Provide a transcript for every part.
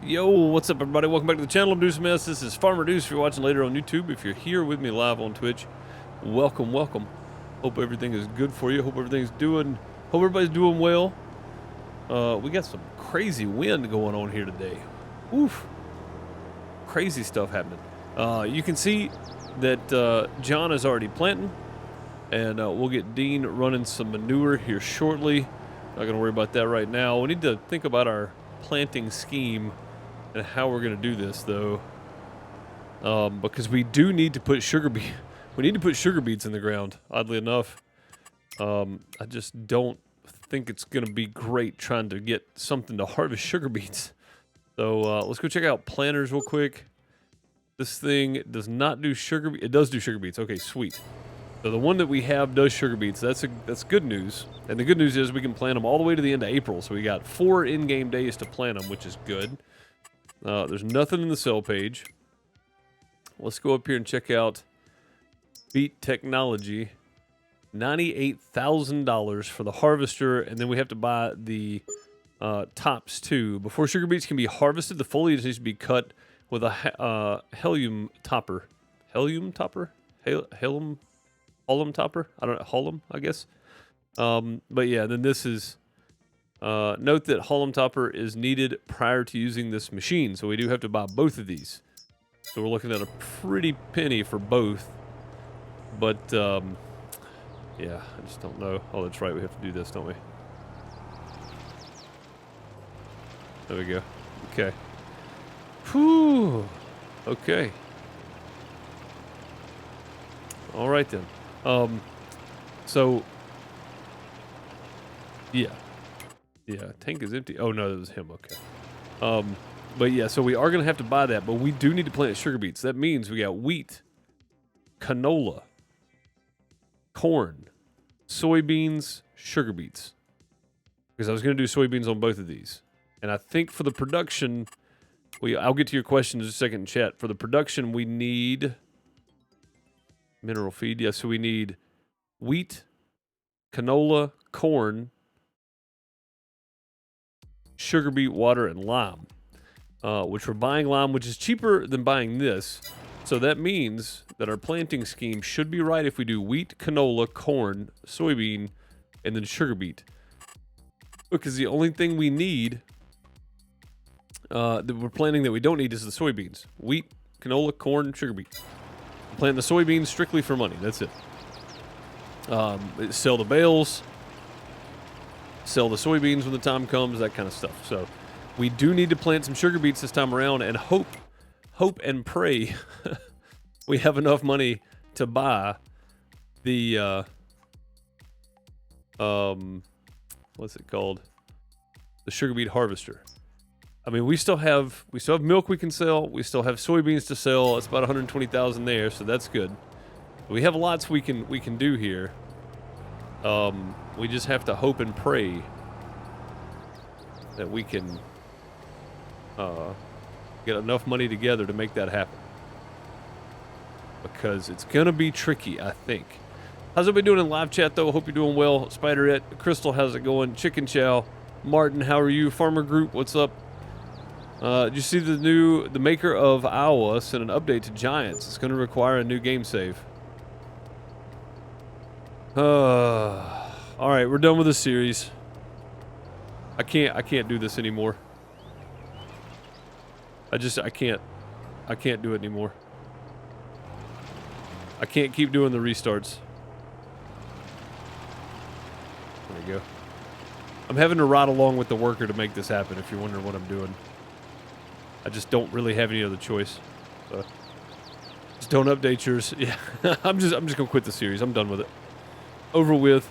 Yo, what's up everybody? Welcome back to the channel. I'm Deuce. This is Farmer Deuce if you're watching later on YouTube. If you're here with me live on Twitch, welcome. Hope everything is good for you. Hope everybody's doing well. We got some crazy wind going on here today. Oof. Crazy stuff happening. You can see that John is already planting, and we'll get Dean running some manure here shortly. Not going to worry about that right now. We need to think about our planting scheme and how we're going to do this, though, because we do need to put sugar beets in the ground. Oddly enough, I just don't think it's going to be great trying to get something to harvest sugar beets. So let's go check out planters real quick. This thing does not do sugar beets. It does do sugar beets. Okay, sweet. So the one that we have does sugar beets. That's good news. And the good news is we can plant them all the way to the end of April. So we got 4 in-game days to plant them, which is good. There's nothing in the sell page. Let's go up here and check out Beet Technology. $98,000 for the harvester, and then we have to buy the tops too. Before sugar beets can be harvested, the foliage needs to be cut with a helium topper. Helium topper? Helium topper? I don't know. Helium, I guess. But yeah, then this is... note that Helium topper is needed prior to using this machine, so we do have to buy both of these. So we're looking at a pretty penny for both. But, yeah, I just don't know. Oh, that's right. We have to do this, don't we? There we go. Okay. Whew. Okay. All right, then. So, yeah. Yeah, tank is empty. Oh, no, that was him. Okay. But yeah, so we are going to have to buy that, but we do need to plant sugar beets. That means we got wheat, canola, corn, soybeans, sugar beets. Because I was going to do soybeans on both of these. And I think for the production, I'll get to your question in just a second in chat. For the production, we need mineral feed. Yeah, so we need wheat, canola, corn, sugar beet, water, and lime. Which we're buying lime, which is cheaper than buying this. So that means that our planting scheme should be right if we do wheat, canola, corn, soybean, and then sugar beet. Because the only thing we need that we're planting that we don't need is the soybeans. Wheat, canola, corn, sugar beet. Plant the soybeans strictly for money. That's it. Sell the bales. Sell the soybeans when the time comes, that kind of stuff. So we do need to plant some sugar beets this time around and hope and pray we have enough money to buy the what's it called? The sugar beet harvester. I mean, we still have milk we can sell. We still have soybeans to sell. It's about 120,000 there, so that's good. We have lots we can do here. We just have to hope and pray that we can get enough money together to make that happen. Because it's going to be tricky, I think. How's everybody doing in live chat, though? Hope you're doing well. Spiderette, Crystal, how's it going? Chicken Chow, Martin, how are you? Farmer Group, what's up? Did you see the maker of Iowa sent an update to Giants? It's going to require a new game save. All right, we're done with this series. I can't do this anymore. I can't do it anymore. I can't keep doing the restarts. There you go. I'm having to ride along with the worker to make this happen, if you're wondering what I'm doing. I just don't really have any other choice. So just don't update yours. Yeah. I'm just gonna quit the series. I'm done with it. Over with.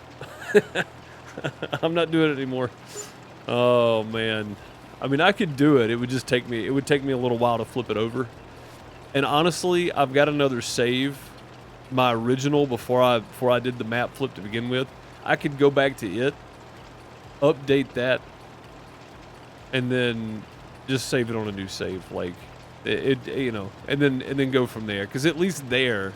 I'm not doing it anymore. Oh man. I mean, I could do it. It would take me a little while to flip it over. And honestly, I've got another save, my original before I did the map flip to begin with. I could go back to it, update that, and then just save it on a new save, like you know, and then go from there. Because at least there,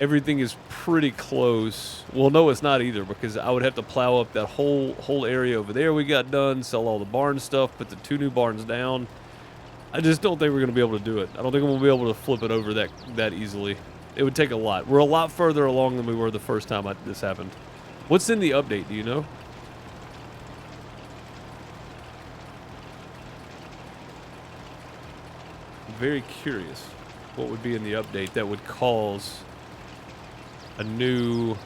everything is pretty close. Well, no, it's not either, because I would have to plow up that whole area over there we got done, sell all the barn stuff, put the 2 new barns down, I just don't think we're going to be able to do it. I don't think we'll be able to flip it over that easily. It would take a lot. We're a lot further along than we were the first time this happened. What's in the update? Do you know? I'm very curious what would be in the update that would cause a new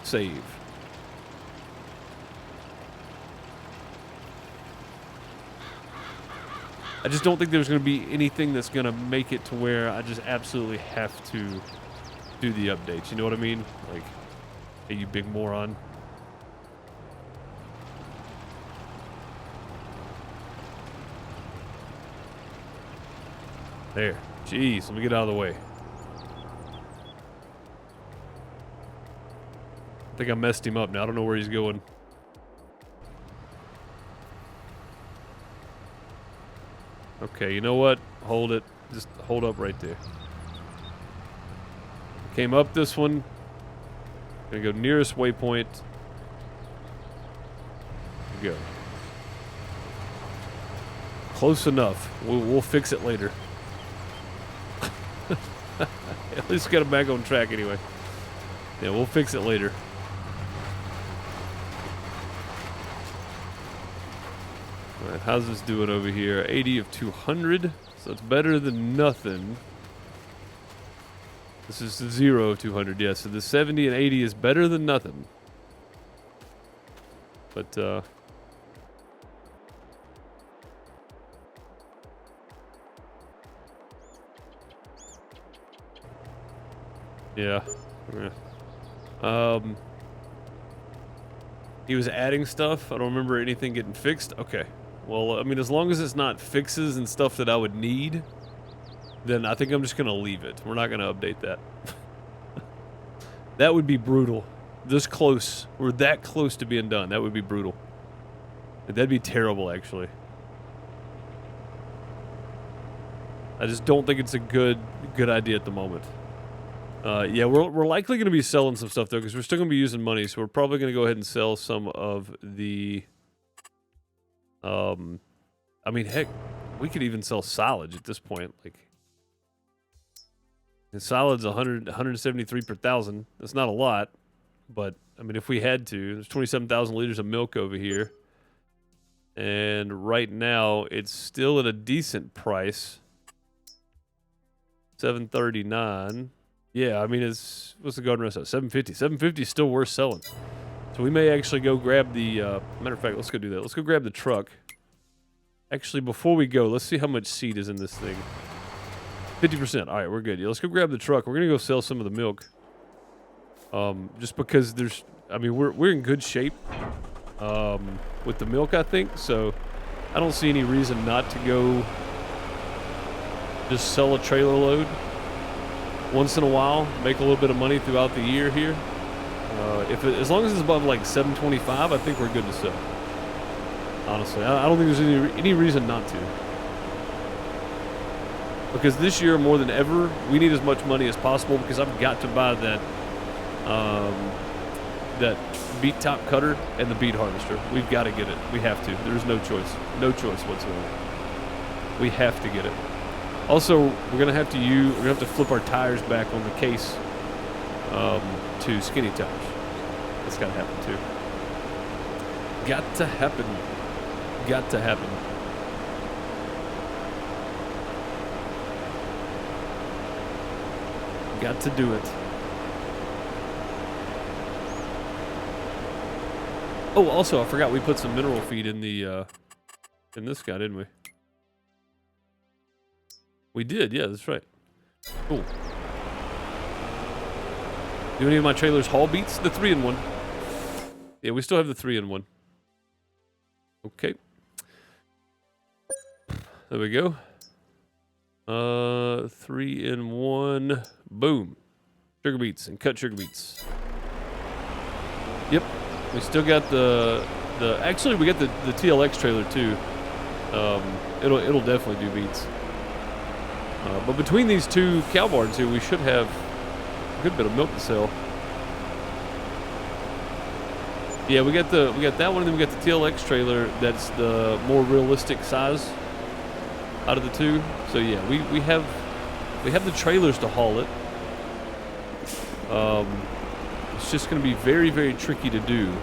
save. I just don't think there's going to be anything that's going to make it to where I just absolutely have to do the updates. You know what I mean? Like, hey, you big moron. There. Jeez, let me get out of the way. I think I messed him up now. I don't know where he's going. Okay, you know what? Hold it. Just hold up right there. Came up this one. Gonna go nearest waypoint. Go. Close enough. We'll fix it later. At least get him back on track anyway. Yeah, we'll fix it later. Alright, how's this doing over here? 80 of 200. So it's better than nothing. This is 0 of 200, yeah. So the 70 and 80 is better than nothing. But, yeah. He was adding stuff. I don't remember anything getting fixed. Okay. Well, I mean, as long as it's not fixes and stuff that I would need, then I think I'm just going to leave it. We're not going to update that. That would be brutal. This close. We're that close to being done. That would be brutal. That'd be terrible, actually. I just don't think it's a good idea at the moment. Yeah, we're likely going to be selling some stuff, though, because we're still going to be using money, so we're probably going to go ahead and sell some of the... I mean, heck, we could even sell silage at this point. Like, and silage 173 per thousand. That's not a lot, but, I mean, if we had to, there's 27,000 liters of milk over here. And right now, it's still at a decent price. $7.39. Yeah, I mean, what's the garden rest at? $7.50. $7.50 is still worth selling. So we may actually go grab the, matter of fact, let's go do that. Let's go grab the truck. Actually, before we go, let's see how much seed is in this thing. 50%. All right, we're good. Yeah, let's go grab the truck. We're going to go sell some of the milk. Just because I mean, we're in good shape with the milk, I think. So I don't see any reason not to go just sell a trailer load once in a while, make a little bit of money throughout the year here. As long as it's above like 725, I think we're good to sell. Honestly, I don't think there's any reason not to. Because this year, more than ever, we need as much money as possible because I've got to buy that beet top cutter and the beet harvester. We've got to get it. We have to. There's no choice. No choice whatsoever. We have to get it. Also, we're gonna have to flip our tires back on the case to skinny tires. That's gotta happen too. Got to happen. Got to happen. Got to do it. Oh, also, I forgot we put some mineral feed in the in this guy, didn't we? We did, yeah, that's right. Cool. Do any of my trailers haul beets? The 3-in-1. Yeah, we still have the 3-in-1. Okay. There we go. 3-in-1. Boom. Sugar beets and cut sugar beets. Yep. We still got actually we got the TLX trailer too. It'll definitely do beets. But between these two cow barns here, we should have a good bit of milk to sell. Yeah, we got that one, and then we got the TLX trailer that's the more realistic size. out of the two. So yeah, we have the trailers to haul it. It's just going to be very, very tricky to do.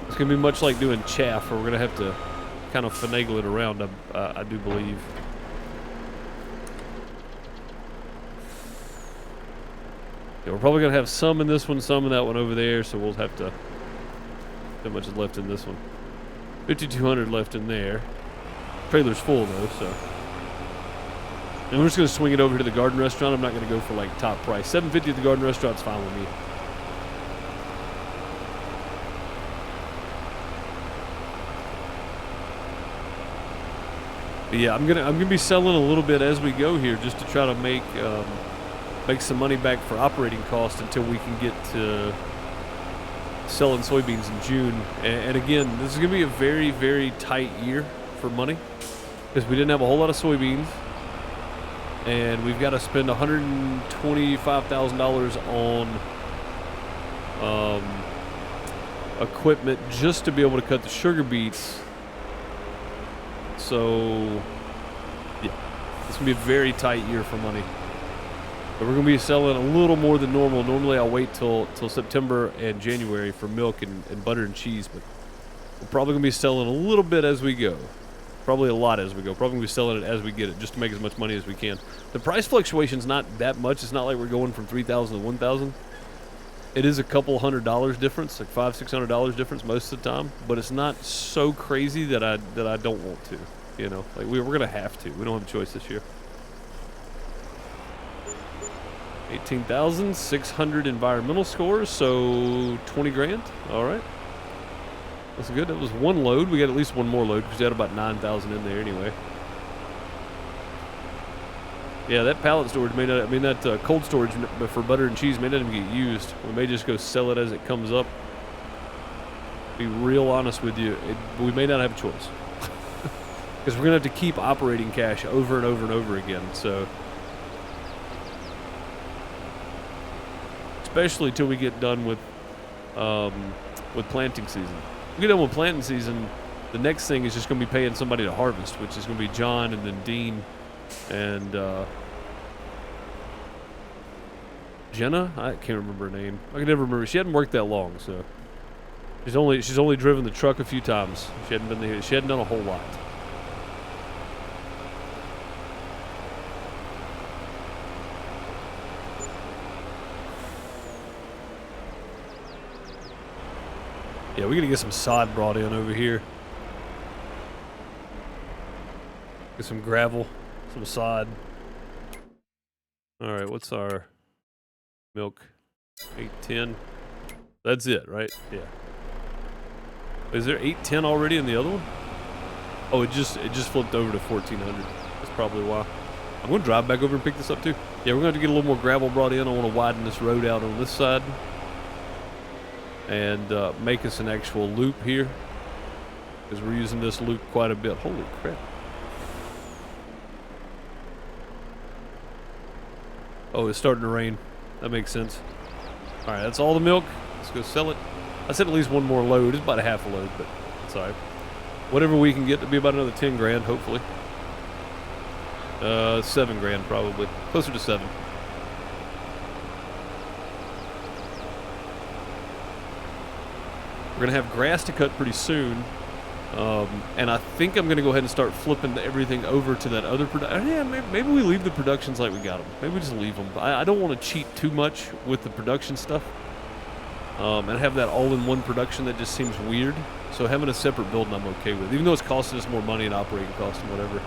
It's going to be much like doing chaff, where we're going to have to kind of finagle it around, I do believe. Yeah, we're probably going to have some in this one, some in that one over there, so we'll have to... How much is left in this one? 5,200 left in there. Trailer's full, though, so... And we're just going to swing it over to the garden restaurant. I'm not going to go for, like, top price. $7.50 at the garden restaurant's fine with me. But yeah, I'm gonna be selling a little bit as we go here, just to try to make some money back for operating costs until we can get to selling soybeans in June. And again, this is gonna be a very, very tight year for money because we didn't have a whole lot of soybeans, and we've got to spend $125,000 on equipment just to be able to cut the sugar beets. So, yeah, it's going to be a very tight year for money. But we're going to be selling a little more than normal. Normally, I'll wait till September and January for milk and butter and cheese, but we're probably going to be selling a little bit as we go. Probably a lot as we go. Probably going to be selling it as we get it, just to make as much money as we can. The price fluctuation's not that much. It's not like we're going from $3,000 to $1,000. It is a couple $100 difference, like $500-600 difference most of the time, but it's not so crazy that I don't want to, you know. Like we're gonna have to. We don't have a choice this year. 18,600 environmental scores, so 20 grand. All right, that's good. That was one load. We got at least one more load because we had about 9,000 in there anyway. Yeah, that pallet storage may not, I mean, that cold storage for butter and cheese may not even get used. We may just go sell it as it comes up. Be real honest with you, we may not have a choice. Because we're going to have to keep operating cash over and over and over again, so. Especially till we get done with planting season. We get done with planting season, the next thing is just going to be paying somebody to harvest, which is going to be John and then Dean. And Jenna, I can't remember her name. I can never remember. She hadn't worked that long, so she's only driven the truck a few times. She hadn't done a whole lot. Yeah, we gotta get some sod brought in over here. Get some gravel. Some sod. All right, what's our milk? 810. That's it, right? Yeah. Is there 810 already in the other one? Oh, it just flipped over to 1400. That's probably why. I'm gonna drive back over and pick this up too. Yeah, we're gonna have to get a little more gravel brought in. I want to widen this road out on this side and make us an actual loop here because we're using this loop quite a bit. Holy crap. Oh, it's starting to rain. That makes sense. All right, that's all the milk. Let's go sell it. I said at least one more load. It's about a half a load, but it's all right. Whatever we can get to be about another 10 grand, hopefully. 7 grand probably. Closer to 7. We're going to have grass to cut pretty soon. And I think I'm going to go ahead and start flipping everything over to that other production. Yeah, maybe we leave the productions like we got them. Maybe we just leave them. I don't want to cheat too much with the production stuff. And have that all in one production that just seems weird. So having a separate building I'm okay with. Even though it's costing us more money in operating costs and whatever.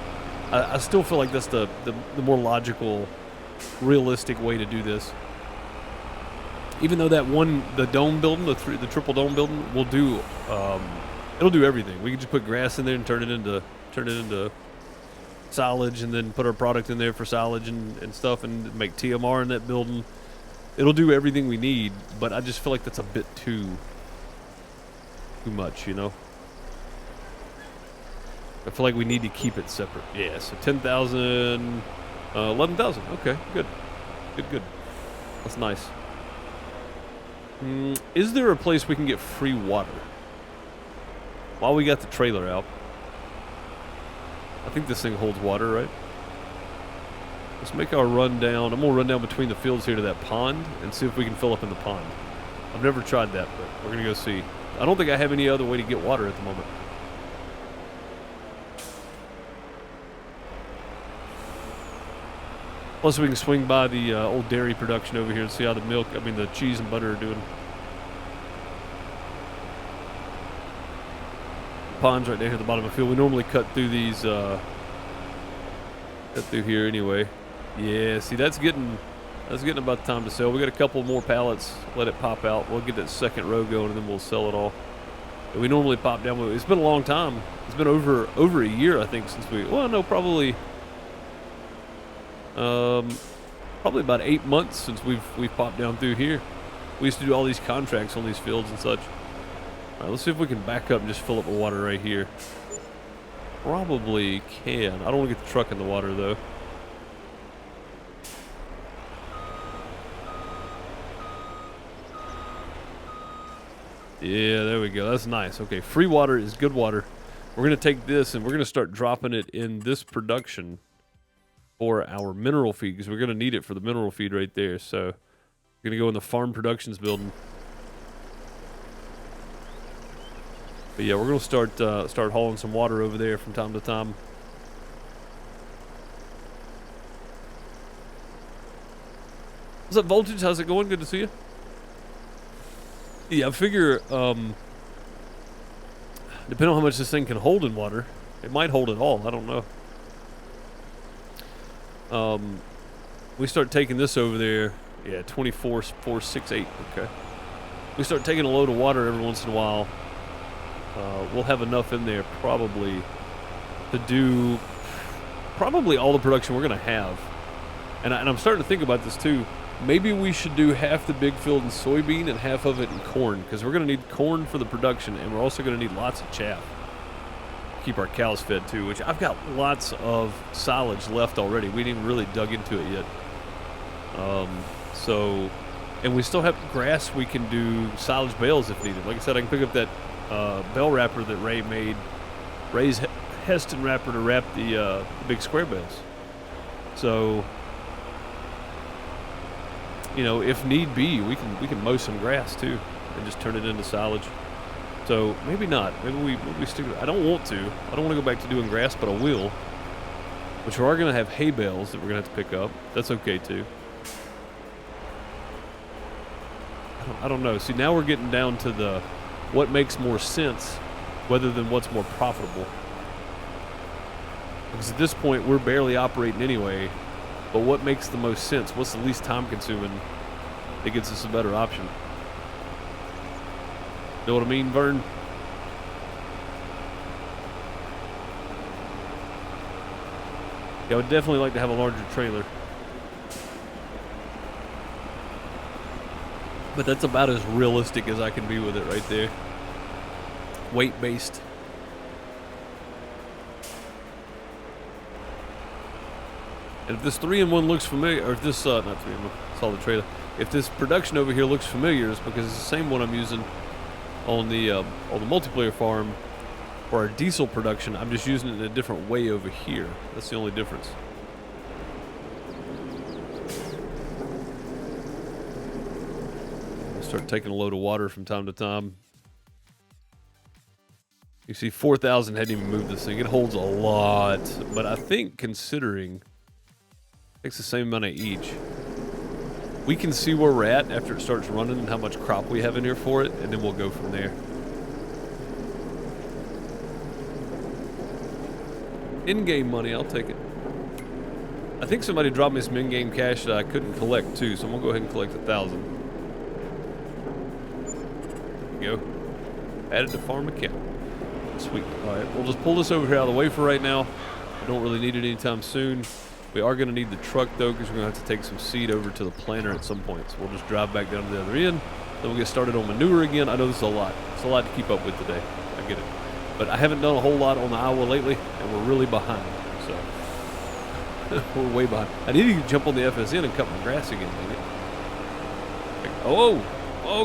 I still feel like that's the more logical, realistic way to do this. Even though that one, the dome building, the triple dome building, will do... it'll do everything. We can just put grass in there and turn it into silage, and then put our product in there for silage and stuff, and make TMR in that building. It'll do everything we need, but I just feel like that's a bit too much, you know? I feel like we need to keep it separate. Yeah, so 10,000, 11,000. Okay, good. Good. That's nice. Is there a place we can get free water? While we got the trailer out. I think this thing holds water, right? Let's make our run down. I'm going to run down between the fields here to that pond and see if we can fill up in the pond. I've never tried that, but we're going to go see. I don't think I have any other way to get water at the moment. Plus, we can swing by the old dairy production over here and see how the cheese and butter are doing. Ponds right down here at the bottom of the field. We normally cut through these, cut through here anyway. Yeah, see, that's getting about the time to sell. We got a couple more pallets. Let it pop out. We'll get that second row going, and then we'll sell it all. But we normally pop down. It's been a long time. It's been over a year, I think, since we. Well, no, probably about 8 months since we've popped down through here. We used to do all these contracts on these fields and such. All right, let's see if we can back up and just fill up the water right here. Probably can. I don't want to get the truck in the water, though. Yeah, there we go. That's nice. Okay, free water is good water. We're going to take this and we're going to start dropping it in this production for our mineral feed, because we're going to need it for the mineral feed right there. So we're going to go in the farm productions building. But yeah, we're going to start hauling some water over there from time to time. What's up, Voltage? How's it going? Good to see you. Yeah, I figure, depending on how much this thing can hold in water, it might hold it all. I don't know. We start taking this over there. Yeah, 24,468. Okay. We start taking a load of water every once in a while. We'll have enough in there probably to do probably all the production we're going to have. And I'm starting to think about this too. Maybe we should do half the big field in soybean and half of it in corn, because we're going to need corn for the production, and we're also going to need lots of chaff. Keep our cows fed too, which I've got lots of silage left already. We didn't even really dug into it yet. And we still have grass. We can do silage bales if needed. Like I said, I can pick up that bale wrapper that Ray made, Ray's Heston wrapper to wrap the big square bales. So, you know, if need be, we can mow some grass too and just turn it into silage. So maybe not. Maybe we stick. I don't want to. I don't want to go back to doing grass, but I will. Which we are going to have hay bales that we're going to have to pick up. That's okay too. I don't know. See, now we're getting down to the what makes more sense, rather than what's more profitable. Because at this point, we're barely operating anyway. But what makes the most sense? What's the least time consuming that gets us a better option? Know what I mean, Vern? Yeah, I would definitely like to have a larger trailer. But that's about as realistic as I can be with it right there. Weight-based. And if this 3-in-1 looks familiar, or if this, not 3-in-1, it's all the trailer. If this production over here looks familiar, it's because it's the same one I'm using on the multiplayer farm for our diesel production. I'm just using it in a different way over here. That's the only difference. I'll start taking a load of water from time to time. You see, 4,000 hadn't even moved this thing. It holds a lot, but I think considering takes the same amount of each. We can see where we're at after it starts running and how much crop we have in here for it, and then we'll go from there. In-game money, I'll take it. I think somebody dropped me some in-game cash that I couldn't collect too, so I'm gonna go ahead and collect 1,000. There you go. Added to farm account. Sweet. All right, we'll just pull this over here out of the way for right now. I don't really need it anytime soon. We are going to need the truck, though, because we're going to have to take some seed over to the planter at some point. So we'll just drive back down to the other end. Then we'll get started on manure again. I know this is a lot. It's a lot to keep up with today. I get it. But I haven't done a whole lot on the Iowa lately, and we're really behind. So we're way behind. I need to jump on the FSN and cut my grass again, maybe. Oh,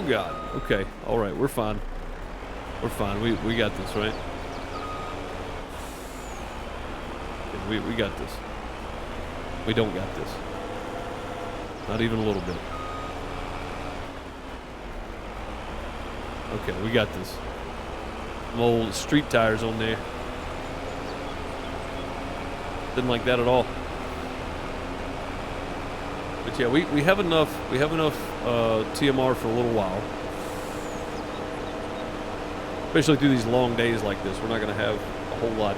God. Okay. All right. We're fine. We're fine. We got this, right? Yeah, we got this. We don't got this. Not even a little bit. Okay, we got this. Some old street tires on there. Didn't like that at all. But yeah, we have enough TMR for a little while. Especially through these long days like this. We're not gonna have a whole lot.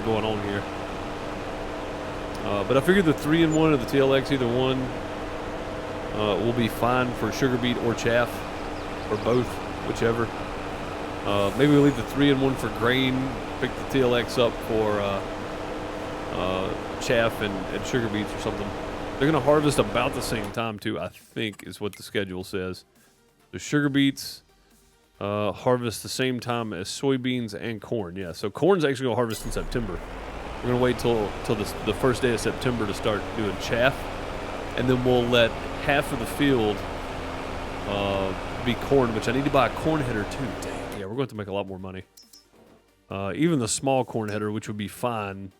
Going on here. But I figured the 3-in-1 or the TLX, either one, will be fine for sugar beet or chaff, or both, whichever. Maybe we leave the 3-in-1 for grain, pick the TLX up for chaff and sugar beets or something. They're going to harvest about the same time too, I think, is what the schedule says. The sugar beets harvest the same time as soybeans and corn. Yeah, so corn's actually going to harvest in September. We're going to wait till the first day of September to start doing chaff, and then we'll let half of the field be corn, which I need to buy a corn header too. Dang, yeah, we're going to make a lot more money. Even the small corn header, which would be fine,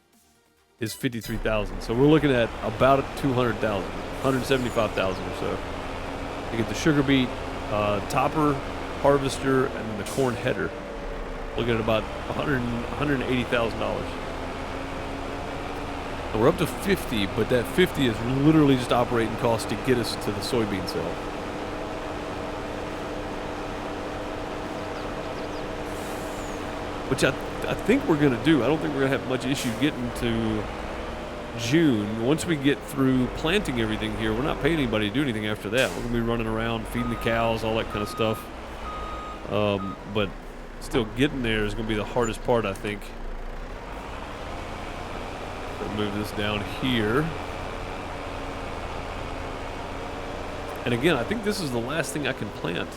is 53,000. So we're looking at about 200,000, 175,000 or so to get the sugar beet, topper, harvester, and the corn header. Looking at about $180,000. And we're up to 50, but that 50 is literally just operating costs to get us to the soybean sale. Which I think we're going to do. I don't think we're going to have much issue getting to June. Once we get through planting everything here, we're not paying anybody to do anything after that. We're going to be running around, feeding the cows, all that kind of stuff. But still getting there is going to be the hardest part, I think. We'll move this down here. And again, I think this is the last thing I can plant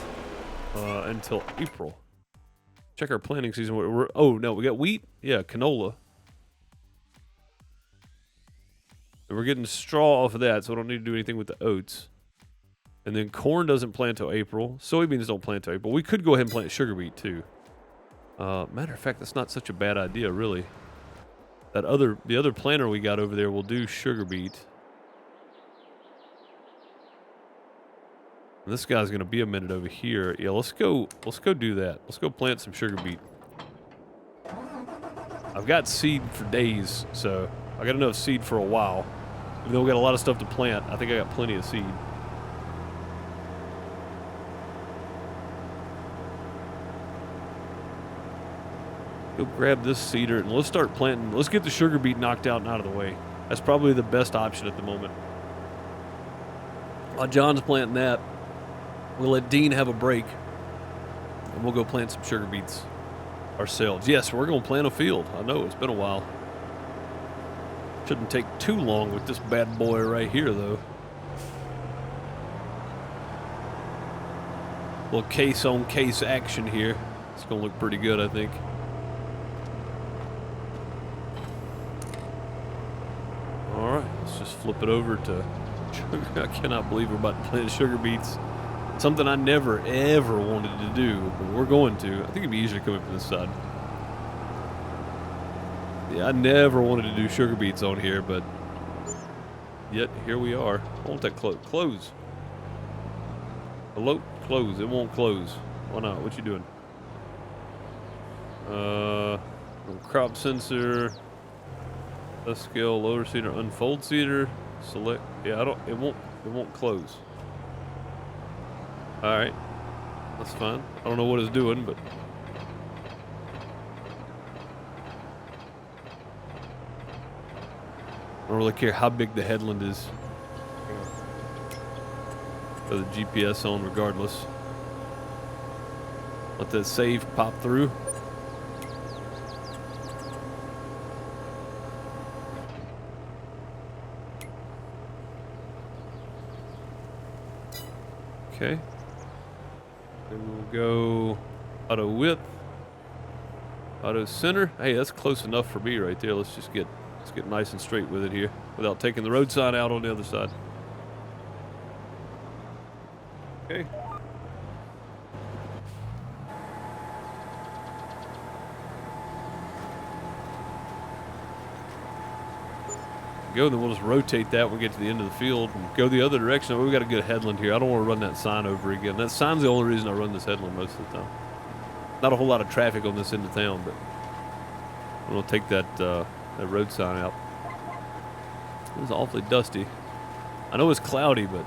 until April. Check our planting season. Oh, no, we got wheat. Yeah, canola. And we're getting straw off of that, so I don't need to do anything with the oats. And then corn doesn't plant till April. Soybeans don't plant till April. We could go ahead and plant sugar beet, too. Matter of fact, that's not such a bad idea, really. The other planter we got over there will do sugar beet. And this guy's going to be a minute over here. Yeah, let's go do that. Let's go plant some sugar beet. I've got seed for days, so I got enough seed for a while. Even though we got a lot of stuff to plant, I think I got plenty of seed. Go grab this seeder and let's start planting. Let's get the sugar beet knocked out and out of the way. That's probably the best option at the moment. While John's planting that, we'll let Dean have a break, and we'll go plant some sugar beets ourselves. Yes, we're going to plant a field. I know, it's been a while. Shouldn't take too long with this bad boy right here, though. Little case-on-case action here. It's going to look pretty good, I think. All right, let's just flip it over to sugar. I cannot believe we're about to plant sugar beets. Something I never, ever wanted to do, but we're going to. I think it'd be easier to come up from this side. Yeah, I never wanted to do sugar beets on here, but yet here we are. I want that close. Hello? Close. It won't close. Why not? What you doing? Crop sensor. Let's scale, loader seeder, unfold seeder. Select. Yeah, it won't close. Alright. That's fine. I don't know what it's doing, but I don't really care how big the headland is. Throw the GPS on regardless. Let that save pop through. Okay. Then we'll go auto width, auto center. Hey, that's close enough for me right there. Let's get nice and straight with it here without taking the road sign out on the other side. Okay. go. Then we'll just rotate that when we get to the end of the field and go the other direction. We've got a good headland here. I don't want to run that sign over again. That sign's the only reason I run this headland most of the time. Not a whole lot of traffic on this end of town, but I'm going to take that road sign out. It's awfully dusty. I know it's cloudy, but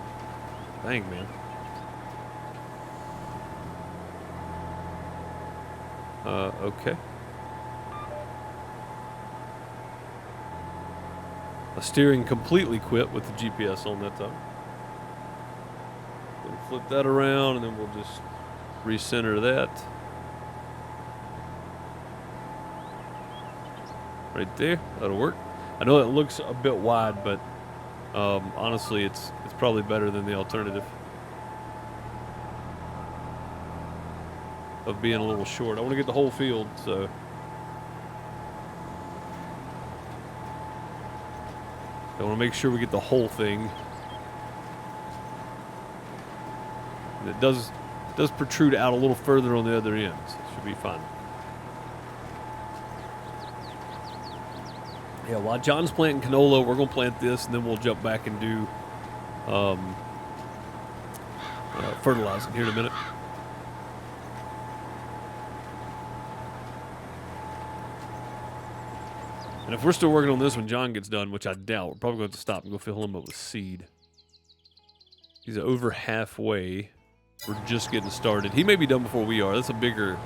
dang, man. Okay. The steering completely quit with the GPS on that time. We'll flip that around and then we'll just recenter that. Right there, that'll work. I know it looks a bit wide, but honestly, it's probably better than the alternative of being a little short. I want to get the whole field, so I want to make sure we get the whole thing. And it does protrude out a little further on the other end, so it should be fine. Yeah, while John's planting canola, we're going to plant this, and then we'll jump back and do fertilizing here in a minute. And if we're still working on this when John gets done, which I doubt, we're probably going to stop and go fill him up with seed. He's over halfway. We're just getting started. He may be done before we are. It's a bigger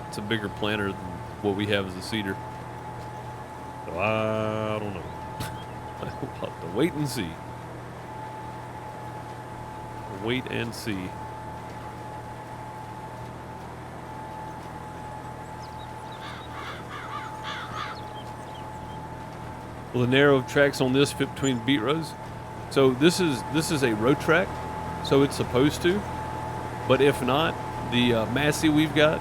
planter than what we have as a seeder. So I don't know. We'll have to wait and see. Wait and see. Will the narrow tracks on this fit between beet rows? So this is a row track, so it's supposed to. But if not, the Massey we've got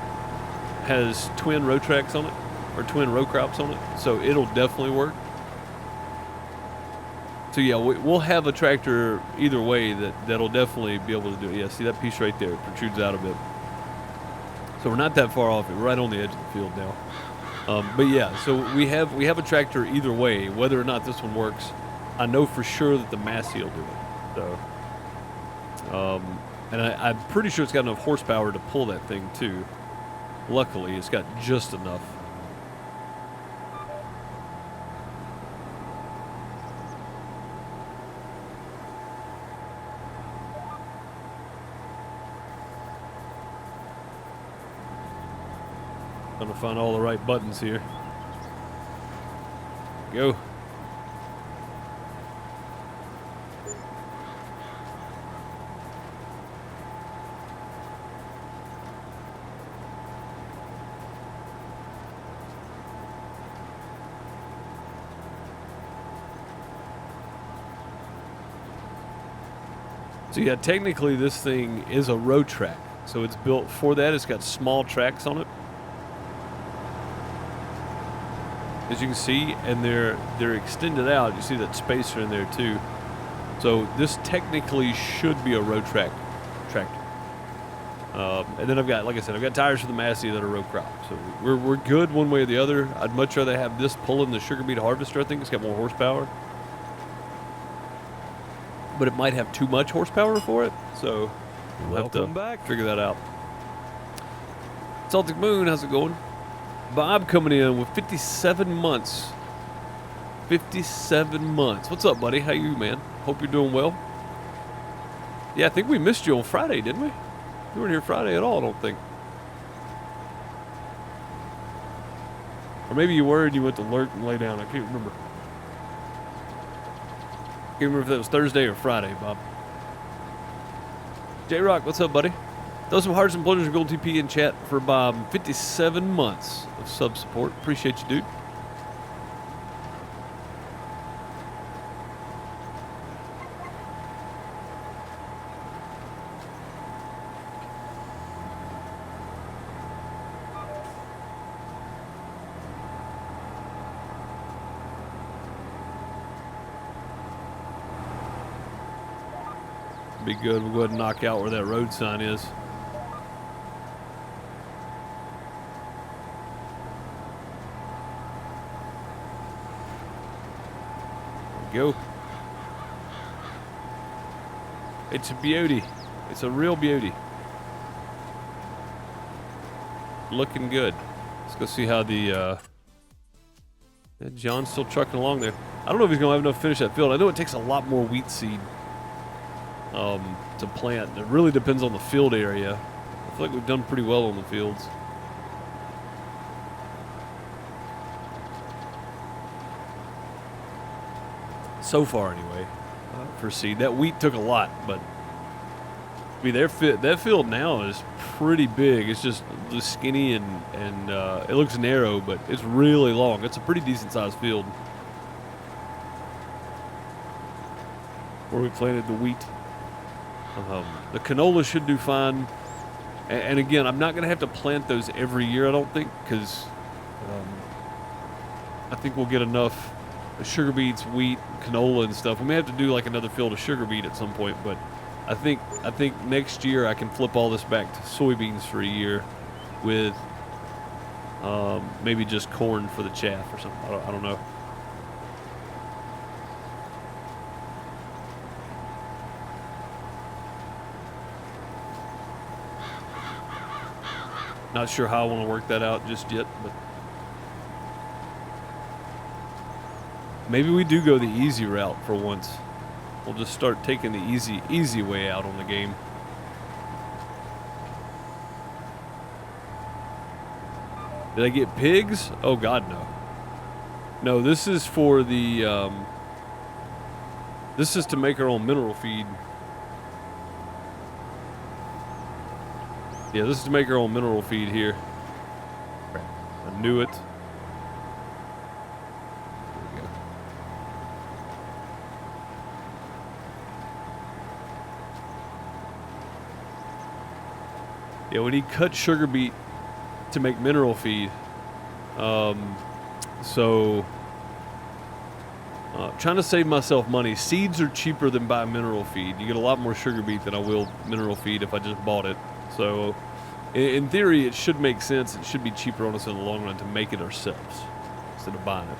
has twin row tracks on it, or twin row crops on it, so it'll definitely work. So yeah, we'll have a tractor either way that'll definitely be able to do it. Yeah, see that piece right there, it protrudes out a bit. So we're not that far off it, we're right on the edge of the field now. But yeah, so we have a tractor either way, whether or not this one works. I know for sure that the Massey will do it. So, and I'm pretty sure it's got enough horsepower to pull that thing too. Luckily, it's got just enough. Gonna find all the right buttons here. Go. So yeah, technically this thing is a road track. So it's built for that. It's got small tracks on it, as you can see, and they're extended out. You see that spacer in there too. So this technically should be a road tractor. And then I've got, like I said, I've got tires for the Massey that are row crop. So we're good one way or the other. I'd much rather have this pulling the sugar beet harvester. I think it's got more horsepower, but it might have too much horsepower for it. So we'll have to figure that out. Celtic Moon, how's it going? Bob coming in with 57 months. 57 months. What's up, buddy? How you, man? Hope you're doing well. Yeah, I think we missed you on Friday, didn't we? You weren't here Friday at all, I don't think. Or maybe you were and you went to lurk and lay down. I can't remember. Can't remember if that was Thursday or Friday, Bob. J-Rock, what's up, buddy? Throw some hearts and blunders of Gold TP in chat for Bob. 57 months of sub support. Appreciate you, dude. Be good. We'll go ahead and knock out where that road sign is. Go. It's a beauty. It's a real beauty. Looking good. Let's go see how the John's still trucking along there. I don't know if he's gonna have enough to finish that field. I know it takes a lot more wheat seed to plant. It really depends on the field area. I feel like we've done pretty well on the fields. So far, anyway, for seed. That wheat took a lot, but I mean, that field now is pretty big. It's just skinny and it looks narrow, but it's really long. It's a pretty decent sized field where we planted the wheat. The canola should do fine. And again, I'm not going to have to plant those every year, I don't think, because I think we'll get enough sugar beets, wheat, canola, and stuff. We may have to do like another field of sugar beet at some point, but I think next year I can flip all this back to soybeans for a year with maybe just corn for the chaff or something. I don't know. Not sure how I want to work that out just yet, but maybe we do go the easy route for once. We'll just start taking the easy way out on the game. Did I get pigs? Oh God, no. No, this is for the, this is to make our own mineral feed. Yeah, this is to make our own mineral feed here. I knew it. Yeah, we need cut sugar beet to make mineral feed. Trying to save myself money. Seeds are cheaper than buy mineral feed. You get a lot more sugar beet than I will mineral feed if I just bought it. So, in theory, it should make sense. It should be cheaper on us in the long run to make it ourselves instead of buying it.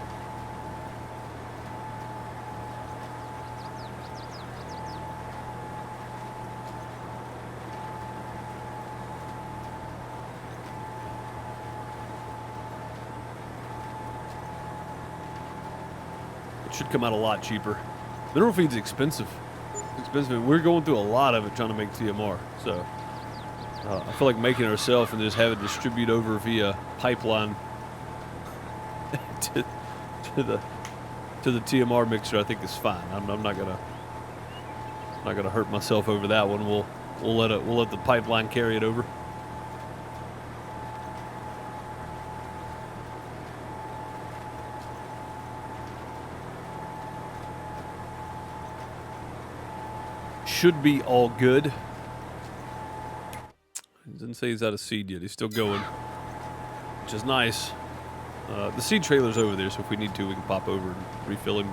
Should come out a lot cheaper. Mineral feed's expensive. It's expensive. We're going through a lot of it trying to make TMR. So I feel like making it ourselves and just have it distribute over via pipeline to the TMR mixer. I think is fine. I'm not gonna hurt myself over that one. We'll let the pipeline carry it over. Should be all good. He didn't say he's out of seed yet. He's still going, which is nice. The seed trailer's over there, so if we need to, we can pop over and refill him.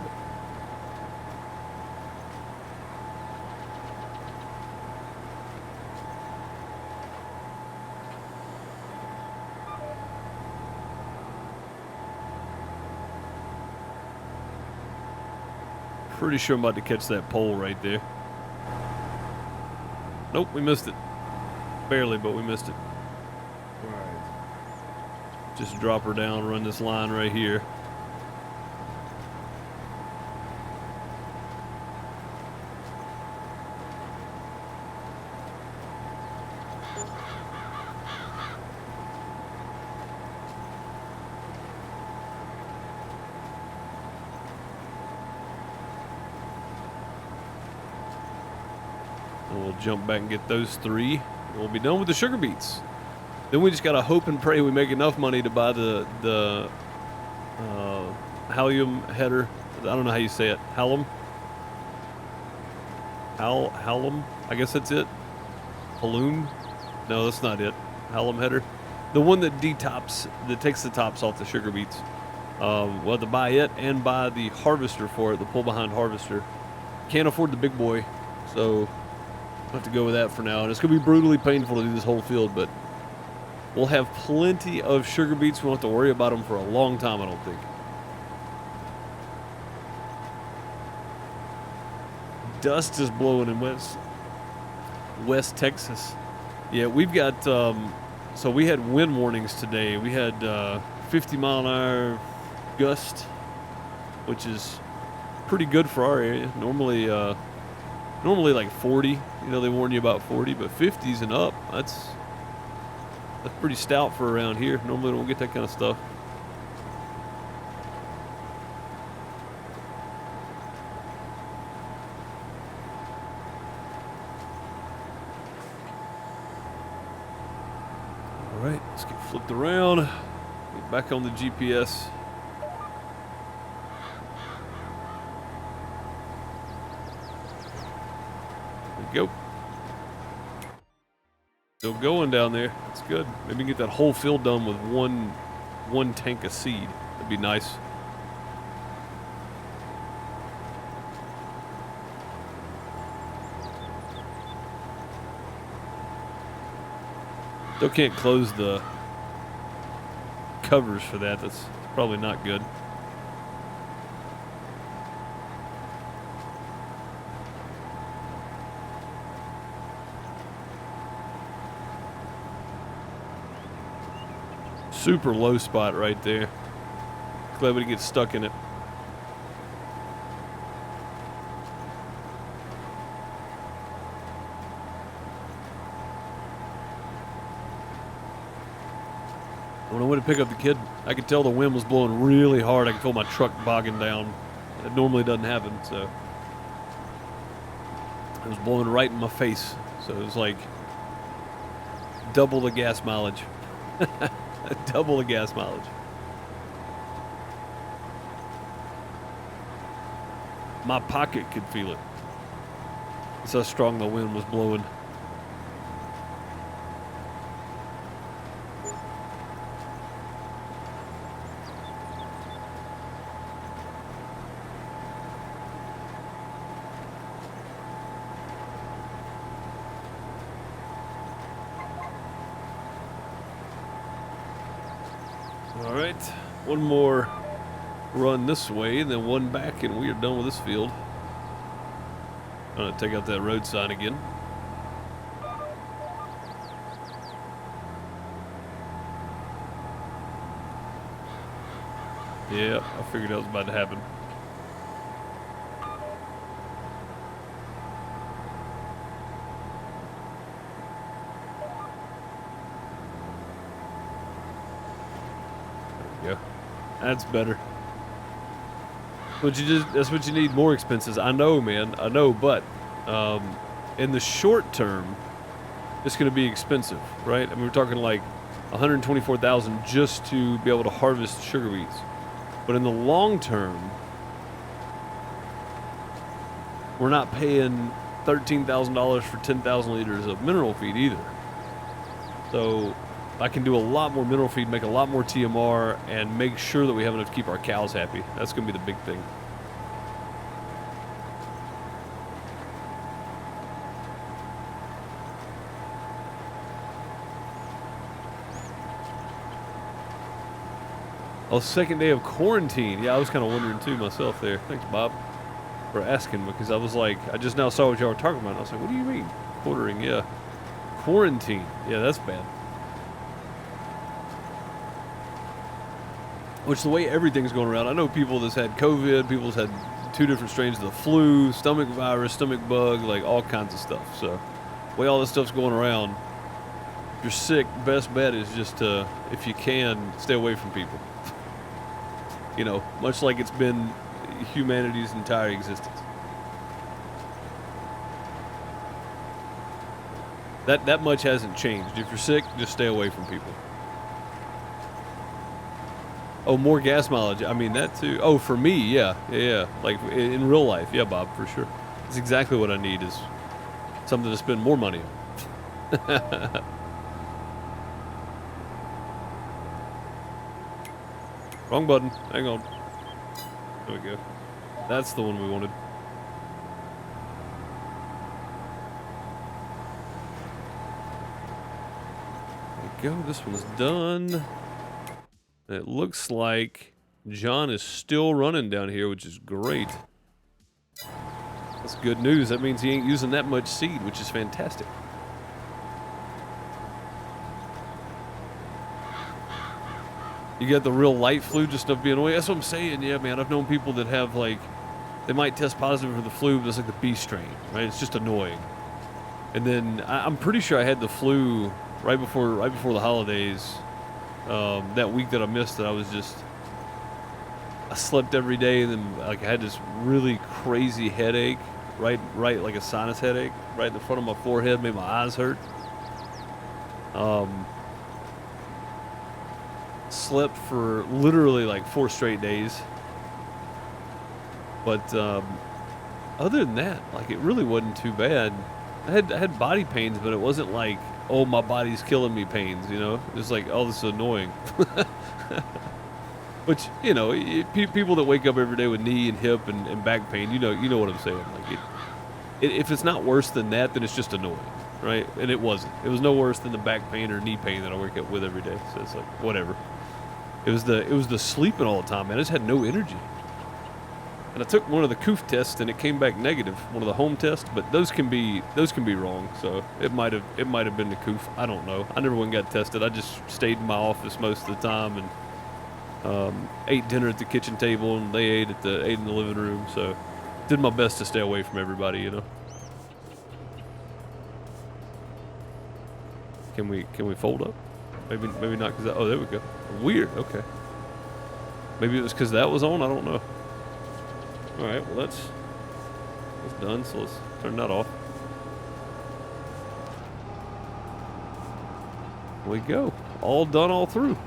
Pretty sure I'm about to catch that pole right there. Nope, we missed it. Barely, but we missed it. All right. Just drop her down, run this line right here. And we'll jump back and get those three. And we'll be done with the sugar beets. Then we just gotta hope and pray we make enough money to buy the Halium header. I don't know how you say it. Halum? Halum? I guess that's it. Halum? No, that's not it. Halum header. The one that that takes the tops off the sugar beets. We'll have to buy it and buy the harvester for it, the pull behind harvester. Can't afford the big boy, so I'll have to go with that for now. And it's going to be brutally painful to do this whole field, but we'll have plenty of sugar beets. We won't have to worry about them for a long time, I don't think. Dust is blowing in west. West Texas. Yeah, we've got, so we had wind warnings today. We had 50-mile-an-hour gust, which is pretty good for our area. Normally like 40. You know, they warn you about 40, but 50s and up, that's pretty stout for around here. Normally don't get that kind of stuff. All right, let's get flipped around. Get back on the GPS. There we go. Still going down there. That's good. Maybe get that whole field done with one tank of seed. That'd be nice. Still can't close the covers for that. That's probably not good. Super low spot right there. Glad we didn't get stuck in it. When I went to pick up the kid, I could tell the wind was blowing really hard. I could feel my truck bogging down. It normally doesn't happen, so it was blowing right in my face. So it was like double the gas mileage. Double the gas mileage. My pocket could feel it. That's how strong the wind was blowing. All right, one more run this way and then one back and we are done with this field. I'm gonna take out that road sign again. Yeah, I figured that was about to happen. There we go. That's better. But that's what you need, more expenses. I know, man. I know, but in the short term, it's going to be expensive, right? I mean, we're talking like $124,000 just to be able to harvest sugar beets. But in the long term, we're not paying $13,000 for 10,000 liters of mineral feed either. So I can do a lot more mineral feed, make a lot more TMR, and make sure that we have enough to keep our cows happy. That's going to be the big thing. Oh, second day of quarantine. Yeah, I was kind of wondering too myself there. Thanks, Bob, for asking, because I was like, I just now saw what y'all were talking about. And I was like, what do you mean? Quartering, yeah. Quarantine. Yeah, that's bad. Which the way everything's going around, I know people that's had COVID, people that's had 2 different strains of the flu, stomach virus, stomach bug, like all kinds of stuff. So the way all this stuff's going around, if you're sick, best bet is just to, if you can, stay away from people. You know, much like it's been humanity's entire existence. That much hasn't changed. If you're sick, just stay away from people. Oh, more gas mileage. I mean, that too. Oh, for me, yeah. Like in real life, yeah, Bob, for sure. That's exactly what I need, is something to spend more money on. Wrong button. Hang on. There we go. That's the one we wanted. There we go. This one's done. It looks like John is still running down here, which is great. That's good news. That means he ain't using that much seed, which is fantastic. You get the real light flu just stuff being away. That's what I'm saying. Yeah, man. I've known people that have like, they might test positive for the flu, but it's like the B strain, right? It's just annoying. And then I'm pretty sure I had the flu right before the holidays. That week that I missed it, I slept every day, and then like I had this really crazy headache, right like a sinus headache, right in the front of my forehead, made my eyes hurt. Slept for literally like 4 straight days. But other than that, like it really wasn't too bad. I had body pains, but it wasn't like, oh, my body's killing me pains, you know? It was like, oh, this is annoying. Which, you know, people that wake up every day with knee and hip and back pain, you know what I'm saying. Like if it's not worse than that, then it's just annoying, right? And it wasn't. It was no worse than the back pain or knee pain that I wake up with every day. So it's like, whatever. It was the sleeping all the time, man. I just had no energy. And I took one of the COOF tests and it came back negative, one of the home tests, but those can be wrong. So it might have been the COOF. I don't know. I never went and got tested. I just stayed in my office most of the time and ate dinner at the kitchen table, and they ate in the living room. So did my best to stay away from everybody, you know. Can we fold up? Maybe not, because oh, there we go. Weird. Okay. Maybe it was because that was on. I don't know. All right. Well, that's done. So let's turn that off. There we go. All done, all through.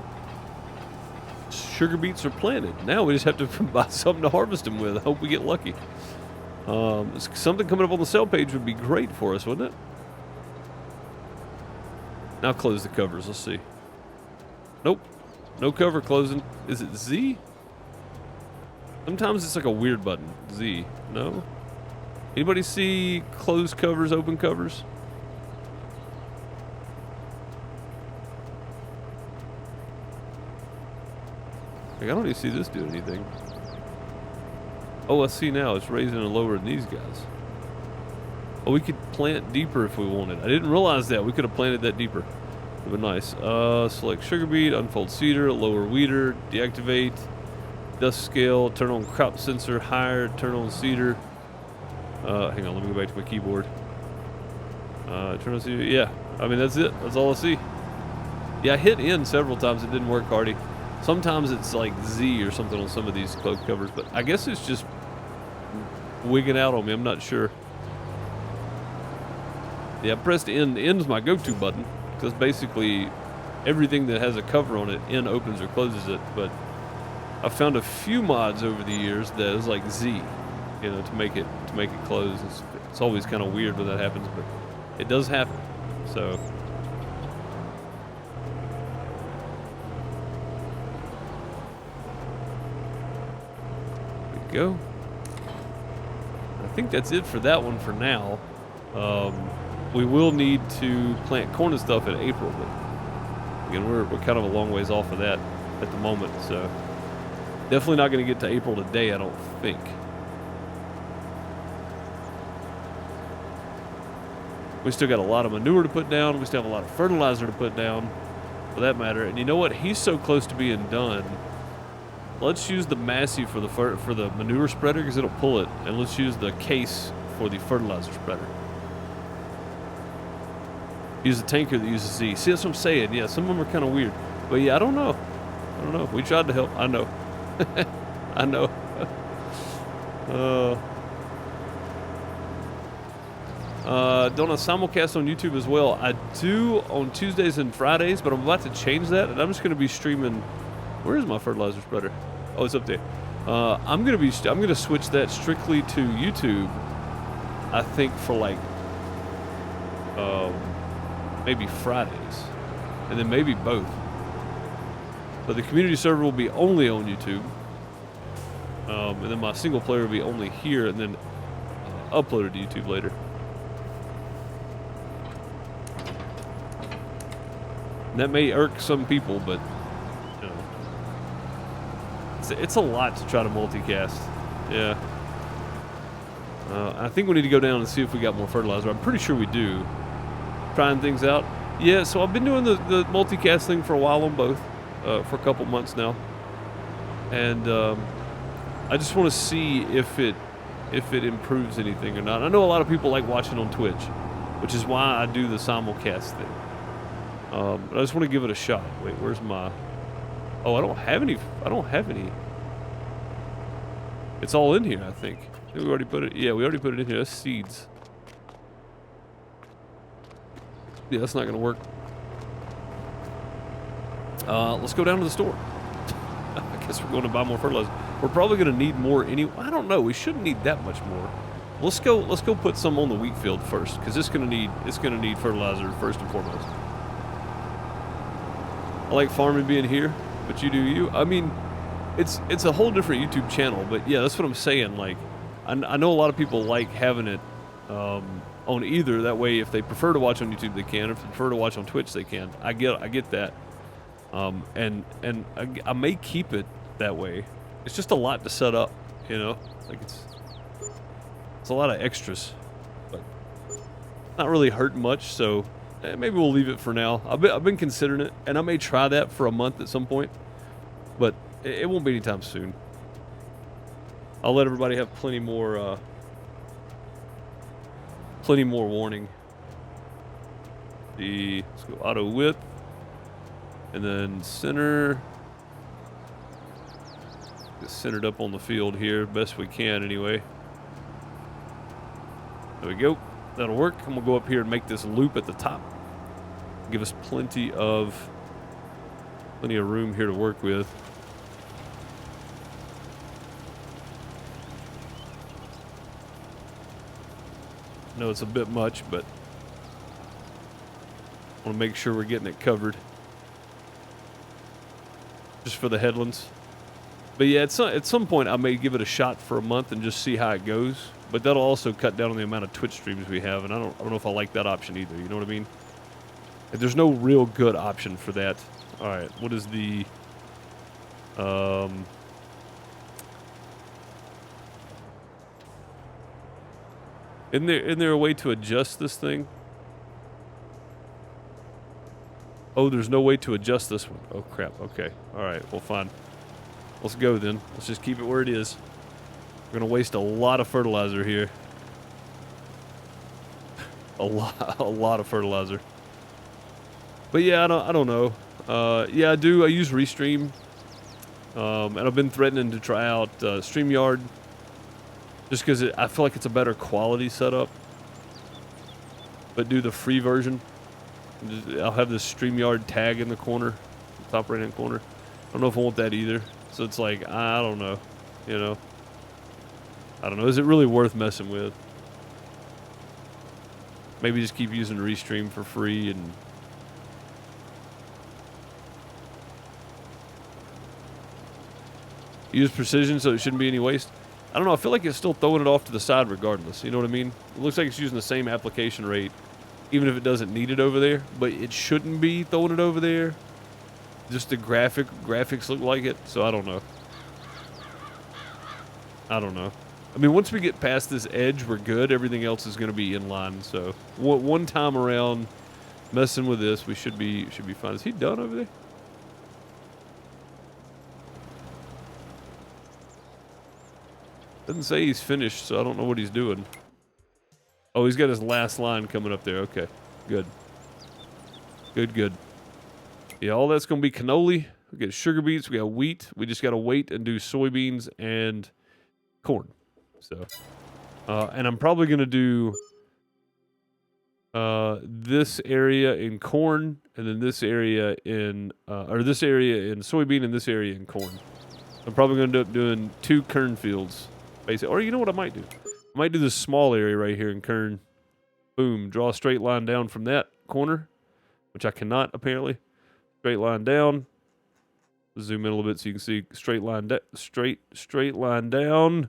Sugar beets are planted. Now we just have to buy something to harvest them with. I hope we get lucky. Something coming up on the sale page would be great for us, wouldn't it? Now close the covers. Let's see. Nope. No cover closing. Is it Z? Sometimes it's like a weird button. Z. No? Anybody see closed covers, open covers? Like, I don't even see this doing anything. Oh, I see now. It's raising and lowering these guys. Oh, we could plant deeper if we wanted. I didn't realize that. We could have planted that deeper. It would be nice. Select sugar beet, unfold cedar, lower weeder, deactivate, dust scale, turn on crop sensor, higher, turn on cedar. Hang on, let me go back to my keyboard. Turn on cedar. Yeah, I mean, that's it. That's all I see. Yeah, I hit N several times. It didn't work, Hardy. Sometimes it's like Z or something on some of these closed covers, but I guess it's just wigging out on me. I'm not sure. Yeah, I pressed N. N's my go-to button, because basically everything that has a cover on it, N opens or closes it. But I found a few mods over the years that is like Z, you know, to make it close. It's always kind of weird when that happens, but it does happen. So there we go. I think that's it for that one for now. We will need to plant corn and stuff in April, but again, we're kind of a long ways off of that at the moment, so definitely not going to get to April today, I don't think. We still got a lot of manure to put down. We still have a lot of fertilizer to put down, for that matter. And you know what? He's so close to being done. Let's use the Massey for the manure spreader, because it'll pull it, and let's use the case for the fertilizer spreader. Use the tanker that uses Z. See, that's what I'm saying. Yeah, some of them are kind of weird. But yeah, I don't know. We tried to help. I know. I know. Don't I simulcast on YouTube as well? I do on Tuesdays and Fridays, but I'm about to change that, and I'm just going to be streaming. Where is my fertilizer spreader? Oh, it's up there. I'm going to switch that strictly to YouTube, I think, for like maybe Fridays, and then maybe both. But the community server will be only on YouTube, and then my single player will be only here, and then uploaded to YouTube later. And that may irk some people, but you know, it's a lot to try to multicast. Yeah. I think we need to go down and see if we got more fertilizer. I'm pretty sure we do. Trying things out. Yeah, so I've been doing the multicast thing for a while on both. for a couple months now, and I just want to see if it improves anything or not. I know a lot of people like watching on Twitch, which is why I do the simulcast thing. But I just want to give it a shot. Wait, where's my? Oh, I don't have any. It's all in here, I think. We already put it. Yeah, we already put it in here. That's seeds. Yeah, that's not gonna work. Let's go down to the store. I guess we're going to buy more fertilizer. We're probably gonna need more anyway. I don't know. We shouldn't need that much more. Let's go put some on the wheat field first, because it's gonna need fertilizer first and foremost. I like farming being here, but you do you. I mean, it's a whole different YouTube channel, but yeah, that's what I'm saying. Like, I know a lot of people like having it on either. That way, if they prefer to watch on YouTube, they can. If they prefer to watch on Twitch, they can. I get that. And I may keep it that way. It's just a lot to set up, you know. Like it's a lot of extras, but not really hurt much. So maybe we'll leave it for now. I've been considering it, and I may try that for a month at some point, but it won't be anytime soon. I'll let everybody have plenty more warning. Let's go auto width, and then center. Get centered up on the field here, best we can anyway. There we go. That'll work. I'm gonna go up here and make this loop at the top. Give us plenty of room here to work with. I know it's a bit much, but I want to make sure we're getting it covered. Just for the headlands. But yeah, at some point I may give it a shot for a month and just see how it goes. But that'll also cut down on the amount of Twitch streams we have, and I don't know if I like that option either. You know what I mean? There's no real good option for that. All right, what is the Isn't there a way to adjust this thing? Oh, there's no way to adjust this one. Oh crap. Okay. All right. Well, fine. Let's go then. Let's just keep it where it is. We're gonna waste a lot of fertilizer here. a lot of fertilizer. But yeah, I don't know. Yeah, I do. I use Restream, and I've been threatening to try out StreamYard, just because I feel like it's a better quality setup. But do the free version. I'll have this StreamYard tag in the corner, top right hand corner. I don't know if I want that either. So it's like, I don't know, you know. I don't know. Is it really worth messing with? Maybe just keep using Restream for free and use precision so it shouldn't be any waste. I don't know. I feel like it's still throwing it off to the side regardless. You know what I mean? It looks like it's using the same application rate, even if it doesn't need it over there. But it shouldn't be throwing it over there. Just the graphics look like it. So I don't know. I don't know. I mean, once we get past this edge, we're good. Everything else is going to be in line. So one time around messing with this, we should be fine. Is he done over there? Doesn't say he's finished, so I don't know what he's doing. Oh, he's got his last line coming up there. Okay, good. Good. Yeah, all that's going to be cannoli. We got sugar beets. We got wheat. We just got to wait and do soybeans and corn. So, and I'm probably going to do this area in corn, and then this area in, or this area in soybean and this area in corn. I'm probably going to end up doing 2 kern fields. Basically. Or you know what I might do? I might do this small area right here in kern. Boom. Draw a straight line down from that corner, which I cannot apparently. Straight line down. Zoom in a little bit so you can see straight line down.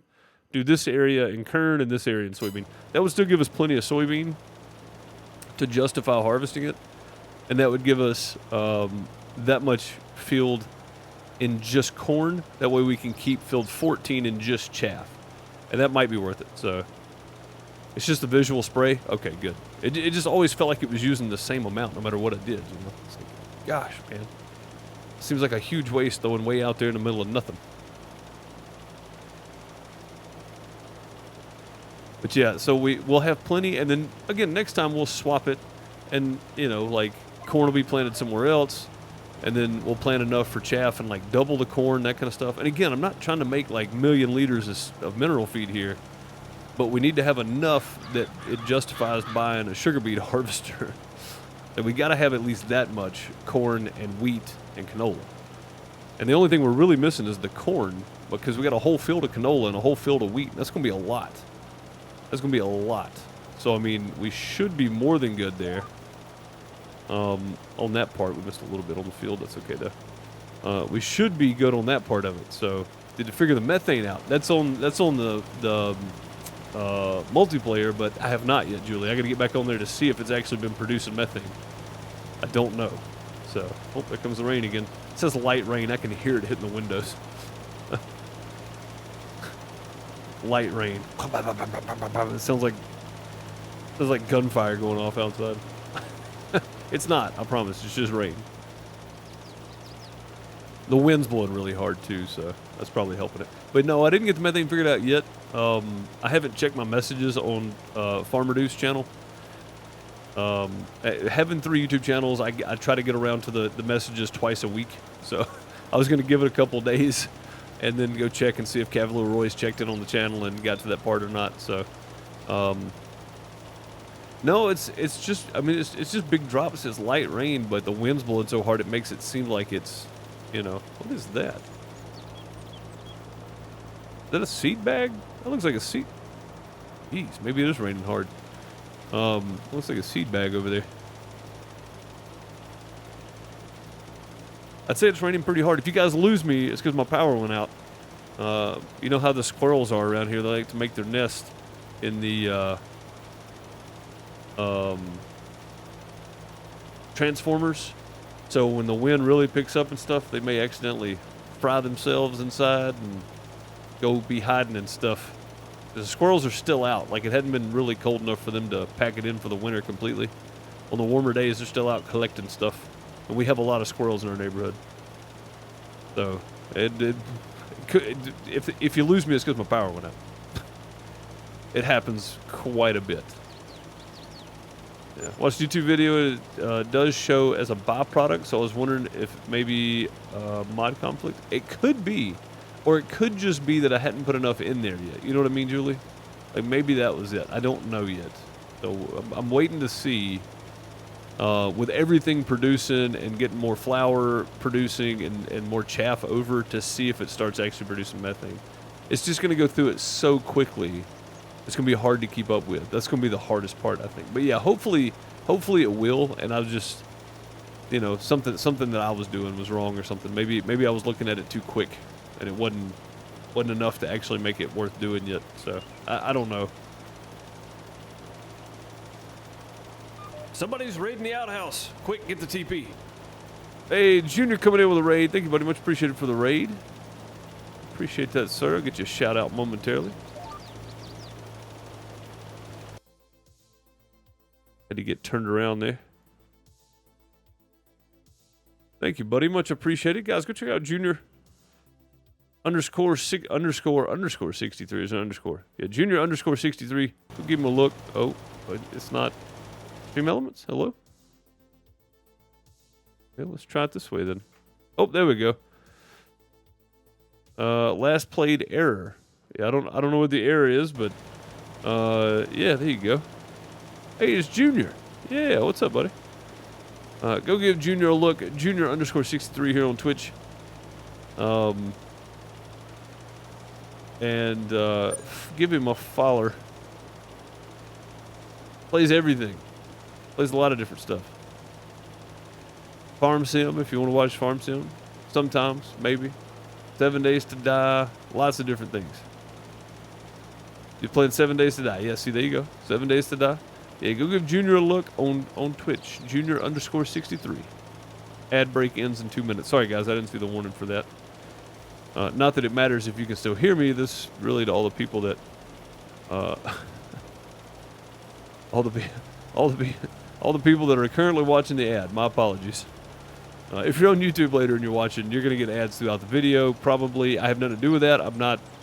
Do this area in kern and this area in soybean. That would still give us plenty of soybean to justify harvesting it, and that would give us that much field in just corn. That way we can keep field 14 in just chaff. And that might be worth it. So it's just a visual spray. Okay, good. It just always felt like it was using the same amount no matter what it did. You know? It's like, gosh, man. Seems like a huge waste throwing way out there in the middle of nothing. But yeah, so we'll have plenty, and then again next time we'll swap it, and you know, like corn will be planted somewhere else, and then we'll plant enough for chaff and like double the corn, that kind of stuff. And again, I'm not trying to make like million liters of mineral feed here, but we need to have enough that it justifies buying a sugar beet harvester. And we got to have at least that much corn and wheat and canola. And the only thing we're really missing is the corn, because we got a whole field of canola and a whole field of wheat. That's going to be a lot. That's going to be a lot. So, I mean, we should be more than good there. On that part, we missed a little bit on the field. That's okay, though. We should be good on that part of it. So, did you figure the methane out? That's on the multiplayer, but I have not yet, Julie. I got to get back on there to see if it's actually been producing methane. I don't know. So, oh, there comes the rain again. It says light rain. I can hear it hitting the windows. Light rain. It sounds like gunfire going off outside. It's not, I promise. It's just rain. The wind's blowing really hard too, so that's probably helping it. But no, I didn't get the methane figured out yet. I haven't checked my messages on FarmerDeuce channel. Having 3 YouTube channels, I try to get around to the messages twice a week. So I was going to give it a couple days and then go check and see if Cavalier Roy's checked in on the channel and got to that part or not. So, no, it's just, I mean, it's just big drops. It says light rain, but the wind's blowing so hard it makes it seem like it's, you know, what is that? Is that a seed bag? That looks like a seed. Jeez, maybe it is raining hard. Looks like a seed bag over there. I'd say it's raining pretty hard. If you guys lose me, it's because my power went out. You know how the squirrels are around here. They like to make their nest in the transformers. So when the wind really picks up and stuff, they may accidentally fry themselves inside and go be hiding and stuff. The squirrels are still out. Like, it hadn't been really cold enough for them to pack it in for the winter completely. On the warmer days, they're still out collecting stuff. And we have a lot of squirrels in our neighborhood. So, if you lose me, it's because my power went out. It happens quite a bit. Yeah. Watched YouTube video. It does show as a byproduct, so I was wondering if maybe mod conflict. It could be. Or it could just be that I hadn't put enough in there yet. You know what I mean, Julie? Like, maybe that was it. I don't know yet. So I'm waiting to see. With everything producing and getting more flour producing and more chaff over, to see if it starts actually producing methane. It's just going to go through it so quickly. It's going to be hard to keep up with. That's going to be the hardest part, I think. But yeah, hopefully it will. And I was just, you know, something that I was doing was wrong or something. Maybe I was looking at it too quick, and it wasn't enough to actually make it worth doing yet. So I don't know. Somebody's raiding the outhouse. Quick, get the TP. Hey, Junior coming in with a raid. Thank you, buddy. Much appreciated for the raid. Appreciate that, sir. I'll get you a shout out momentarily. Had to get turned around there. Thank you, buddy. Much appreciated. Guys, go check out Junior underscore 63 is an underscore. Yeah, Junior underscore 63. Go give him a look. Oh, but it's not. Stream Elements, hello? Okay, let's try it this way then. Oh, there we go. Last played error. Yeah, I don't know what the error is, but yeah, there you go. Hey, it's Junior. Yeah, what's up, buddy? Go give Junior a look. Junior underscore 63 here on Twitch. And give him a follow. Plays everything. Plays a lot of different stuff. Farm Sim, if you want to watch Farm Sim. Sometimes, maybe. 7 Days to Die. Lots of different things. You're playing 7 Days to Die. Yeah, see, there you go. 7 Days to Die. Yeah, go give Junior a look on Twitch. Junior underscore 63. Ad break ends in 2 minutes. Sorry, guys, I didn't see the warning for that. Not that it matters if you can still hear me. This really to all the people that... all the people that are currently watching the ad. My apologies. If you're on YouTube later and you're watching, you're going to get ads throughout the video. Probably. I have nothing to do with that. I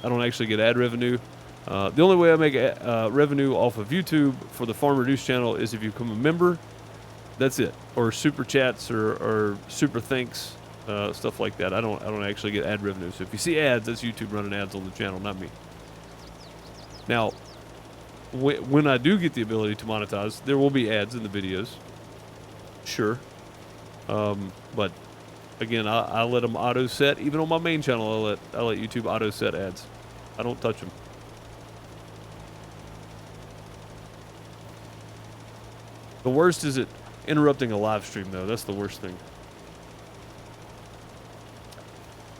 don't actually get ad revenue. The only way I make revenue off of YouTube for the Farm Reduce channel is if you become a member. That's it. Or super chats or super thanks, stuff like that. I don't actually get ad revenue. So if you see ads, that's YouTube running ads on the channel, not me. Now, when I do get the ability to monetize, there will be ads in the videos. Sure. But again, I let them auto set. Even on my main channel, I let YouTube auto set ads. I don't touch them. The worst is it interrupting a live stream, though. That's the worst thing.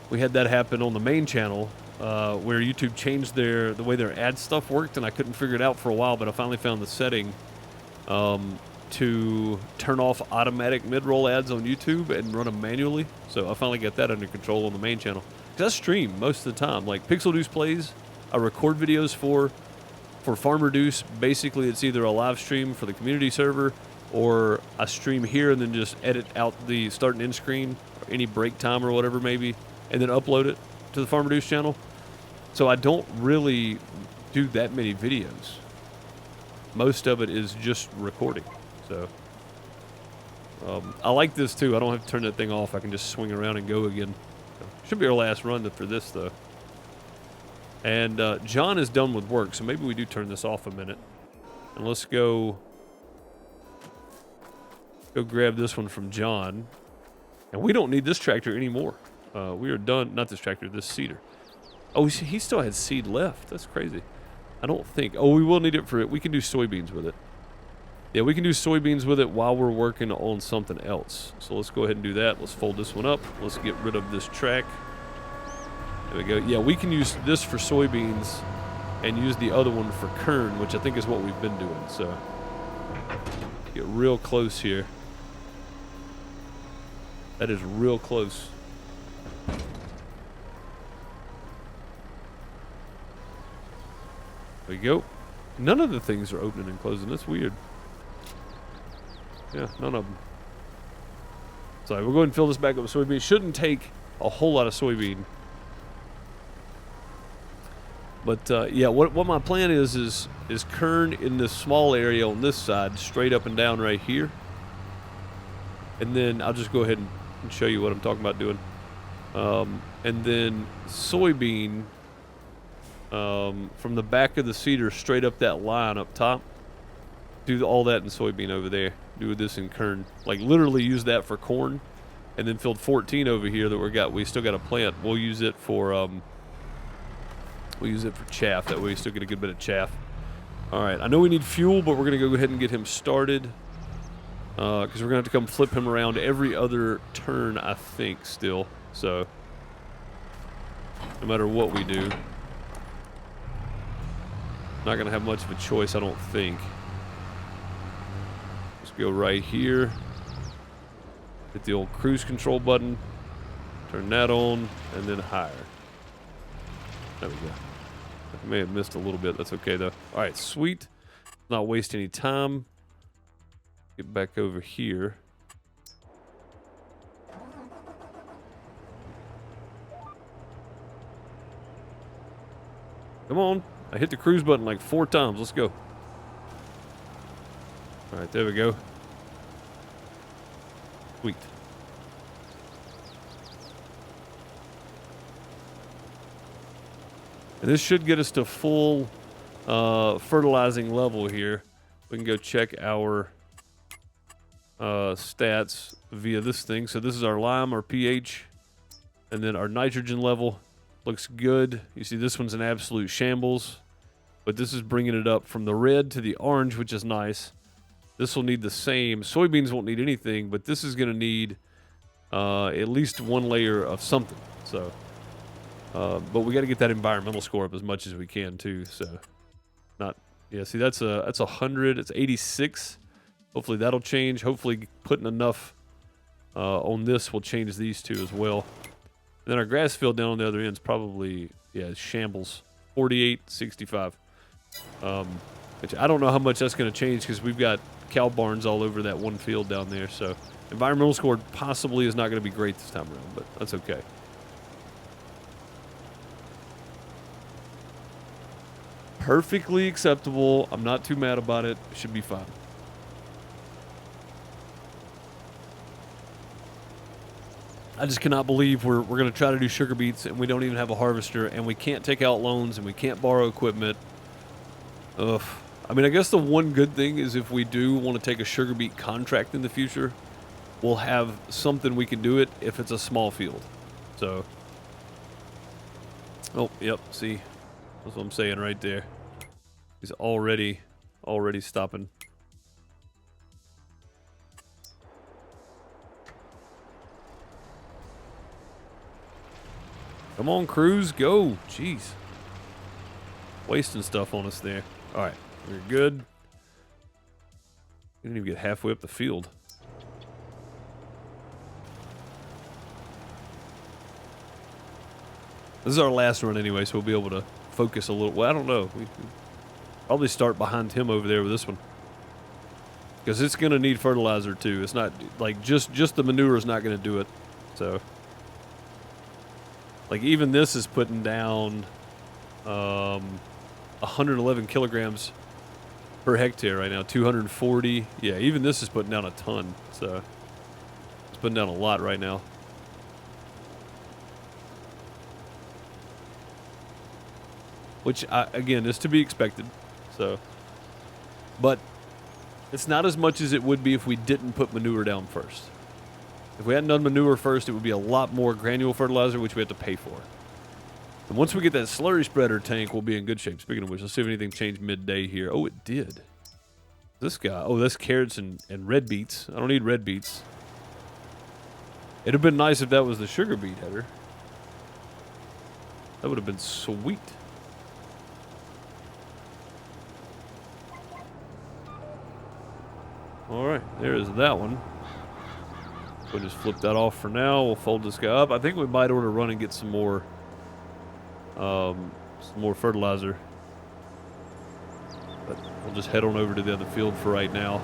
We had that happen on the main channel, where YouTube changed the way their ad stuff worked, and I couldn't figure it out for a while, but I finally found the setting to turn off automatic mid-roll ads on YouTube and run them manually. So I finally got that under control on the main channel. Because I stream most of the time. Like PixelDeucePlays, I record videos for Farm Reduce. Basically, it's either a live stream for the community server, or I stream here and then just edit out the start and end screen, or any break time or whatever maybe, and then upload it to the Farm Reduce channel. So I don't really do that many videos. Most of it is just recording. So I like this too. I don't have to turn that thing off. I can just swing around and go again. So, should be our last run for this though. And John is done with work, so maybe we do turn this off a minute. And let's go grab this one from John. And we don't need this tractor anymore. We are done. Not this tractor, this seeder. Oh, he still has seed left. That's crazy. I don't think. Oh, we will need it for it. We can do soybeans with it. Yeah, we can do soybeans with it while we're working on something else. So let's go ahead and do that. Let's fold this one up. Let's get rid of this track. There we go. Yeah, we can use this for soybeans and use the other one for kern, which I think is what we've been doing. So get real close here. That is real close. There we go. None of the things are opening and closing. That's weird. Yeah, none of them. So we'll go ahead and fill this back up with soybean. It shouldn't take a whole lot of soybean. But yeah, what my plan is kern in this small area on this side, straight up and down right here. And then I'll just go ahead and show you what I'm talking about doing. And then soybean from the back of the seeder straight up that line up top. Do all that in soybean over there. Do this in kern. Like literally use that for corn. And then field 14 over here that we still got to plant. We'll use it for chaff. That way we still get a good bit of chaff. Alright, I know we need fuel, but we're going to go ahead and get him started. Because we're going to have to come flip him around every other turn, I think, still. So, no matter what we do. Not going to have much of a choice, I don't think. Let's go right here. Hit the old cruise control button. Turn that on, and then higher. There we go. I may have missed a little bit. That's okay, though. All right, sweet. Not waste any time. Get back over here. Come on. I hit the cruise button like 4 times. Let's go. All right, there we go. Sweet. And this should get us to full fertilizing level here. We can go check our stats via this thing. So this is our lime, our pH, and then our nitrogen level looks good. You see this one's an absolute shambles, but this is bringing it up from the red to the orange, which is nice. This will need the same. Soybeans won't need anything, but this is going to need at least 1 layer of something. So, but we got to get that environmental score up as much as we can too. So, yeah. See, that's 100. It's 86. Hopefully that'll change. Hopefully putting enough on this will change these two as well. And then our grass field down on the other end is probably, yeah, shambles. 48, 65. Which I don't know how much that's going to change because we've got cow barns all over that one field down there. So Environmental score possibly is not going to be great this time around, but that's okay. Perfectly acceptable. I'm not too mad about it. It should be fine. I just cannot believe we're going to try to do sugar beets and we don't even have a harvester and we can't take out loans and we can't borrow equipment. Ugh. I mean, I guess the one good thing is if we do want to take a sugar beet contract in the future, we'll have something we can do it if it's a small field. So, oh, yep, see, that's what I'm saying right there. He's already stopping. Come on, Cruz, go. Jeez. Wasting stuff on us there. All right, we're good. We didn't even get halfway up the field. This is our last run anyway, so we'll be able to focus a little. Well, I don't know. We probably start behind him over there with this one. Because it's going to need fertilizer too. It's not, like, just the manure is not going to do it. So, like, even this is putting down 111 kilograms per hectare right now. 240. Yeah, even this is putting down a ton. So, it's putting down a lot right now. Which, again, is to be expected. So, but it's not as much as it would be if we didn't put manure down first. If we hadn't done manure first, it would be a lot more granule fertilizer, which we have to pay for. And once we get that slurry spreader tank, we'll be in good shape. Speaking of which, let's see if anything changed midday here. Oh, it did. This guy. Oh, that's carrots and red beets. I don't need red beets. It'd have been nice if that was the sugar beet header. That would have been sweet. All right, there's that one. We'll just flip that off for now. We'll fold this guy up. I think we might order run and get some more fertilizer. But we'll just head on over to the other field for right now.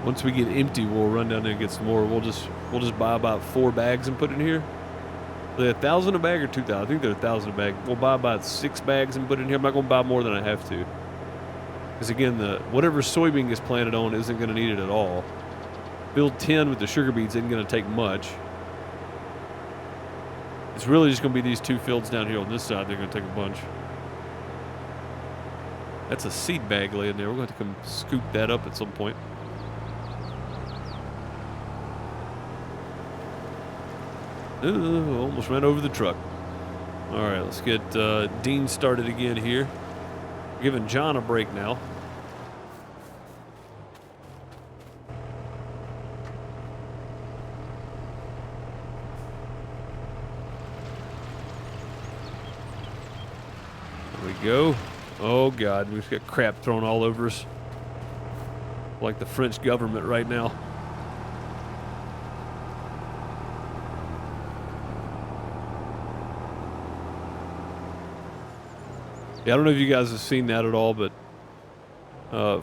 Once we get empty, we'll run down there and get some more. We'll just buy about 4 bags and put in here. Are they 1,000 a bag or 2,000? I think they're 1,000 a bag. We'll buy about 6 bags and put in here. I'm not going to buy more than I have to. Because again, whatever soybean is planted on isn't going to need it at all. Field 10 with the sugar beets isn't going to take much. It's really just going to be these 2 fields down here on this side. They're going to take a bunch. That's a seed bag laying there. We're going to have to come scoop that up at some point. Ooh, almost ran over the truck. All right, let's get Dean started again here. We're giving John a break now. There we go. Oh, God, we've got crap thrown all over us. Like the French government right now. Yeah, I don't know if you guys have seen that at all, but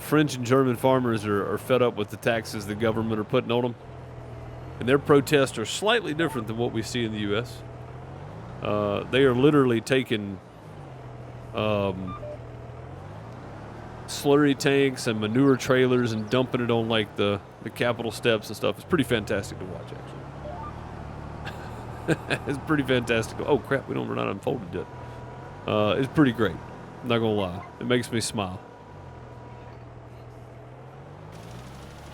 French and German farmers are fed up with the taxes the government are putting on them. And their protests are slightly different than what we see in the U.S. They are literally taking slurry tanks and manure trailers and dumping it on like the Capitol steps and stuff. It's pretty fantastic to watch, actually. It's pretty fantastic. Oh, crap, we're not unfolded yet. It's pretty great. I'm not gonna lie. It makes me smile.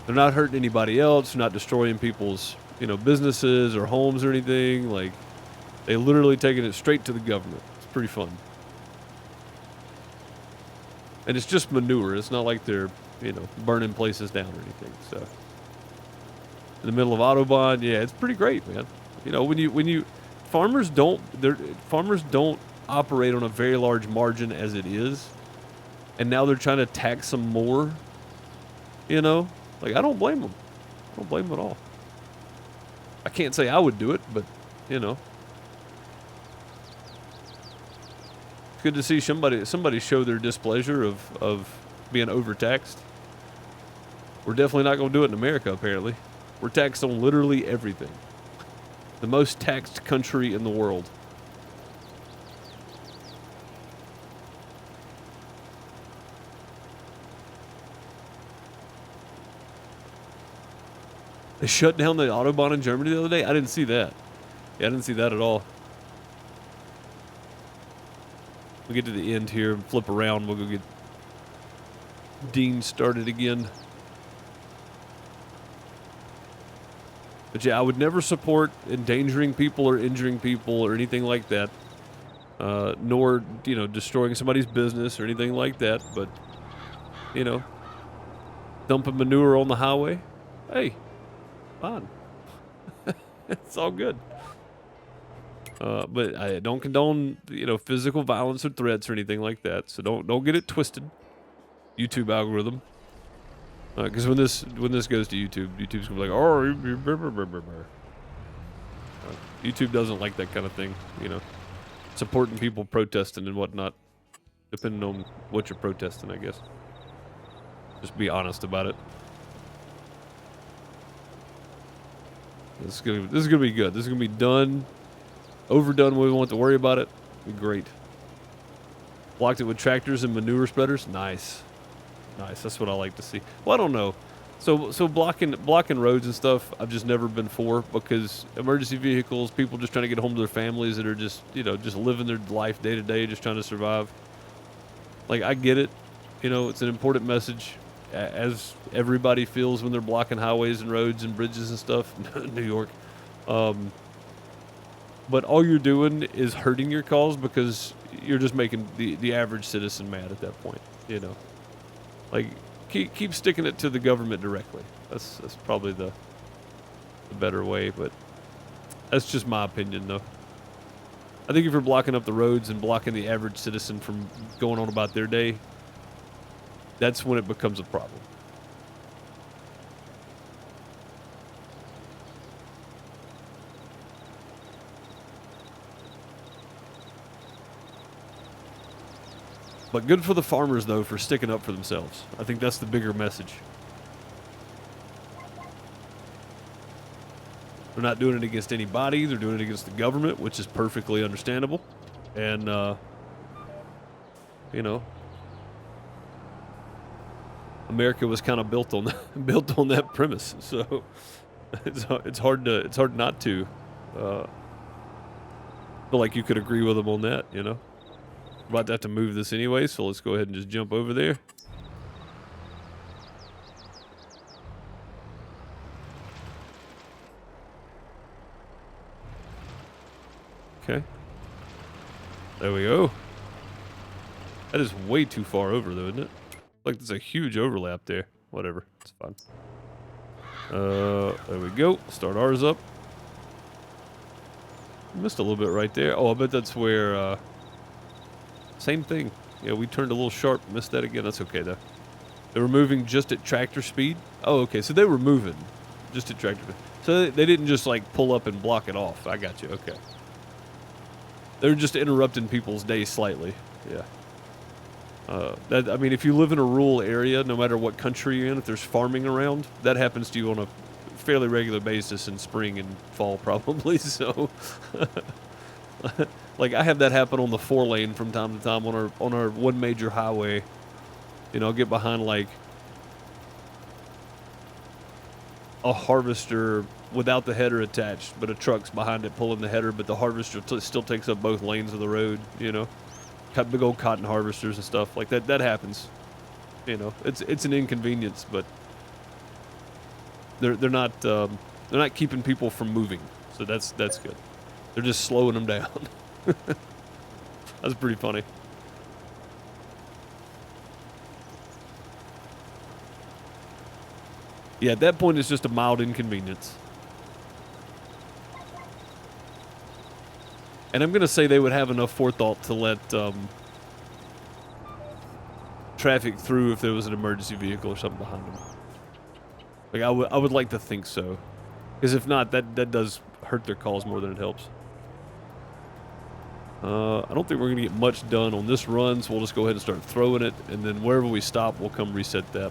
They're not hurting anybody else. They're not destroying people's, businesses or homes or anything. Like, they literally taking it straight to the government. It's pretty fun. And it's just manure. It's not like they're, burning places down or anything. So, in the middle of Autobahn, yeah, it's pretty great, man. Farmers don't operate on a very large margin as it is, and now they're trying to tax some more. Like, I don't blame them. I don't blame them at all. I can't say I would do it, but good to see somebody show their displeasure of being overtaxed. We're definitely not going to do it in America, apparently. We're taxed on literally everything. The most taxed country in the world. They shut down the Autobahn in Germany the other day? I didn't see that. Yeah, I didn't see that at all. We'll get to the end here and flip around. We'll go get Dean started again. But yeah, I would never support endangering people or injuring people or anything like that. Nor, destroying somebody's business or anything like that. But, dumping manure on the highway, hey, fine. It's all good. But I don't condone, physical violence or threats or anything like that. So don't get it twisted. YouTube algorithm. Because when this goes to YouTube, YouTube's gonna be like, oh, YouTube doesn't like that kind of thing, supporting people protesting and whatnot, depending on what you're protesting, I guess. Just be honest about it. This is gonna be good. This is gonna be done, overdone. We won't have to worry about it. It'll be great. Blocked it with tractors and manure spreaders. Nice. Nice, that's what I like to see. Well, I don't know. So blocking roads and stuff, I've just never been for, because emergency vehicles, people just trying to get home to their families that are just, just living their life day to day, just trying to survive. Like, I get it. It's an important message, as everybody feels when they're blocking highways and roads and bridges and stuff in New York. But all you're doing is hurting your cause, because you're just making the average citizen mad at that point, Like, keep sticking it to the government directly. That's probably the better way, but that's just my opinion, though. I think if you're blocking up the roads and blocking the average citizen from going on about their day, that's when it becomes a problem. But good for the farmers, though, for sticking up for themselves. I think that's the bigger message. They're not doing it against anybody. They're doing it against the government, which is perfectly understandable. And, America was kind of built on that premise. So it's hard not to feel like you could agree with them on that, We're about to have to move this anyway, so let's go ahead and just jump over there. Okay. There we go. That is way too far over, though, isn't it? Like, there's a huge overlap there. Whatever. It's fine. There we go. Start ours up. Missed a little bit right there. Oh, I bet that's where, same thing. Yeah, we turned a little sharp. Missed that again. That's okay, though. They were moving just at tractor speed? Oh, okay. So they were moving just at tractor speed. So they didn't just, like, pull up and block it off. I got you. Okay. They're just interrupting people's day slightly. Yeah. I mean, if you live in a rural area, no matter what country you're in, if there's farming around, that happens to you on a fairly regular basis in spring and fall, probably. So, like, I have that happen on the 4-lane from time to time on our one major highway. I'll get behind, like, a harvester without the header attached, but a truck's behind it pulling the header, but the harvester still takes up both lanes of the road, Big old cotton harvesters and stuff like that. That happens. It's an inconvenience, but they're not keeping people from moving. So that's good. They're just slowing them down. That's pretty funny. Yeah, at that point it's just a mild inconvenience. And I'm going to say they would have enough forethought to let traffic through if there was an emergency vehicle or something behind them. Like, I would like to think so. Because if not, that does hurt their cause more than it helps. I don't think we're going to get much done on this run, so we'll just go ahead and start throwing it, and then wherever we stop, we'll come reset that.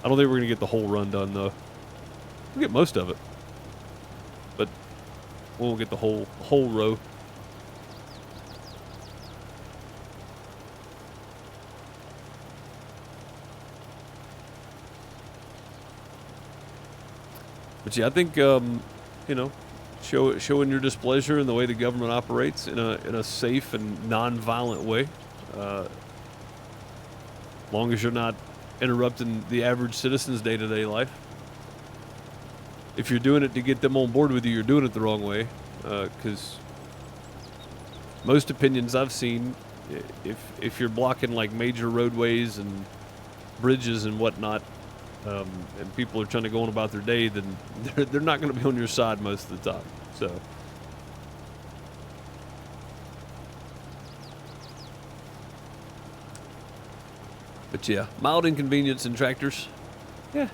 I don't think we're going to get the whole run done, though. We'll get most of it, but we won't get the whole row. But yeah, I think, you know, showing your displeasure in the way the government operates in a safe and non-violent way. Long as you're not interrupting the average citizen's day-to-day life. If you're doing it to get them on board with you, you're doing it the wrong way. Because most opinions I've seen, if you're blocking like major roadways and bridges and whatnot, and people are trying to go on about their day, then they're not going to be on your side most of the time. So, but yeah, mild inconvenience in tractors. Yeah.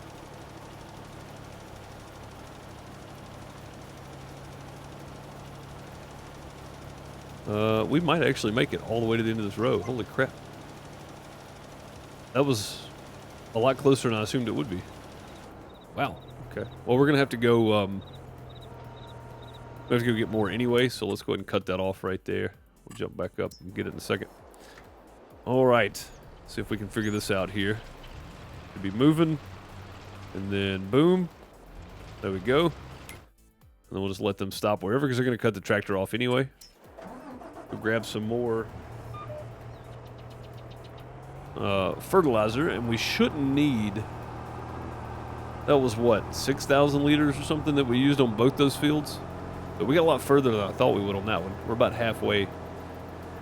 We might actually make it all the way to the end of this row. Holy crap. That was a lot closer than I assumed it would be. Wow. Okay. Well, we're going to have to go, we have to go get more anyway, so let's go ahead and cut that off right there. We'll jump back up and get it in a second. All right. See if we can figure this out here. Should be moving. And then boom. There we go. And then we'll just let them stop wherever, because they're going to cut the tractor off anyway. We'll grab some more fertilizer, and we shouldn't need, that was what, 6,000 liters or something that we used on both those fields? But we got a lot further than I thought we would on that one. We're about halfway.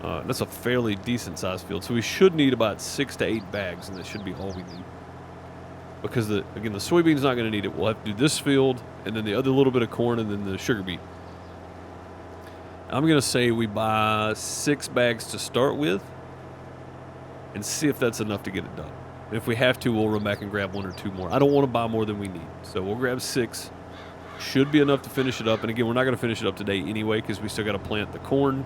That's a fairly decent sized field, so we should need about 6 to 8 bags, and that should be all we need. Because again, the soybean's not going to need it. We'll have to do this field, and then the other little bit of corn, and then the sugar beet. I'm going to say we buy 6 bags to start with and see if that's enough to get it done. If we have to, we'll run back and grab 1 or 2 more. I don't want to buy more than we need, so we'll grab 6. Should be enough to finish it up. And again, we're not going to finish it up today anyway, because we still got to plant the corn,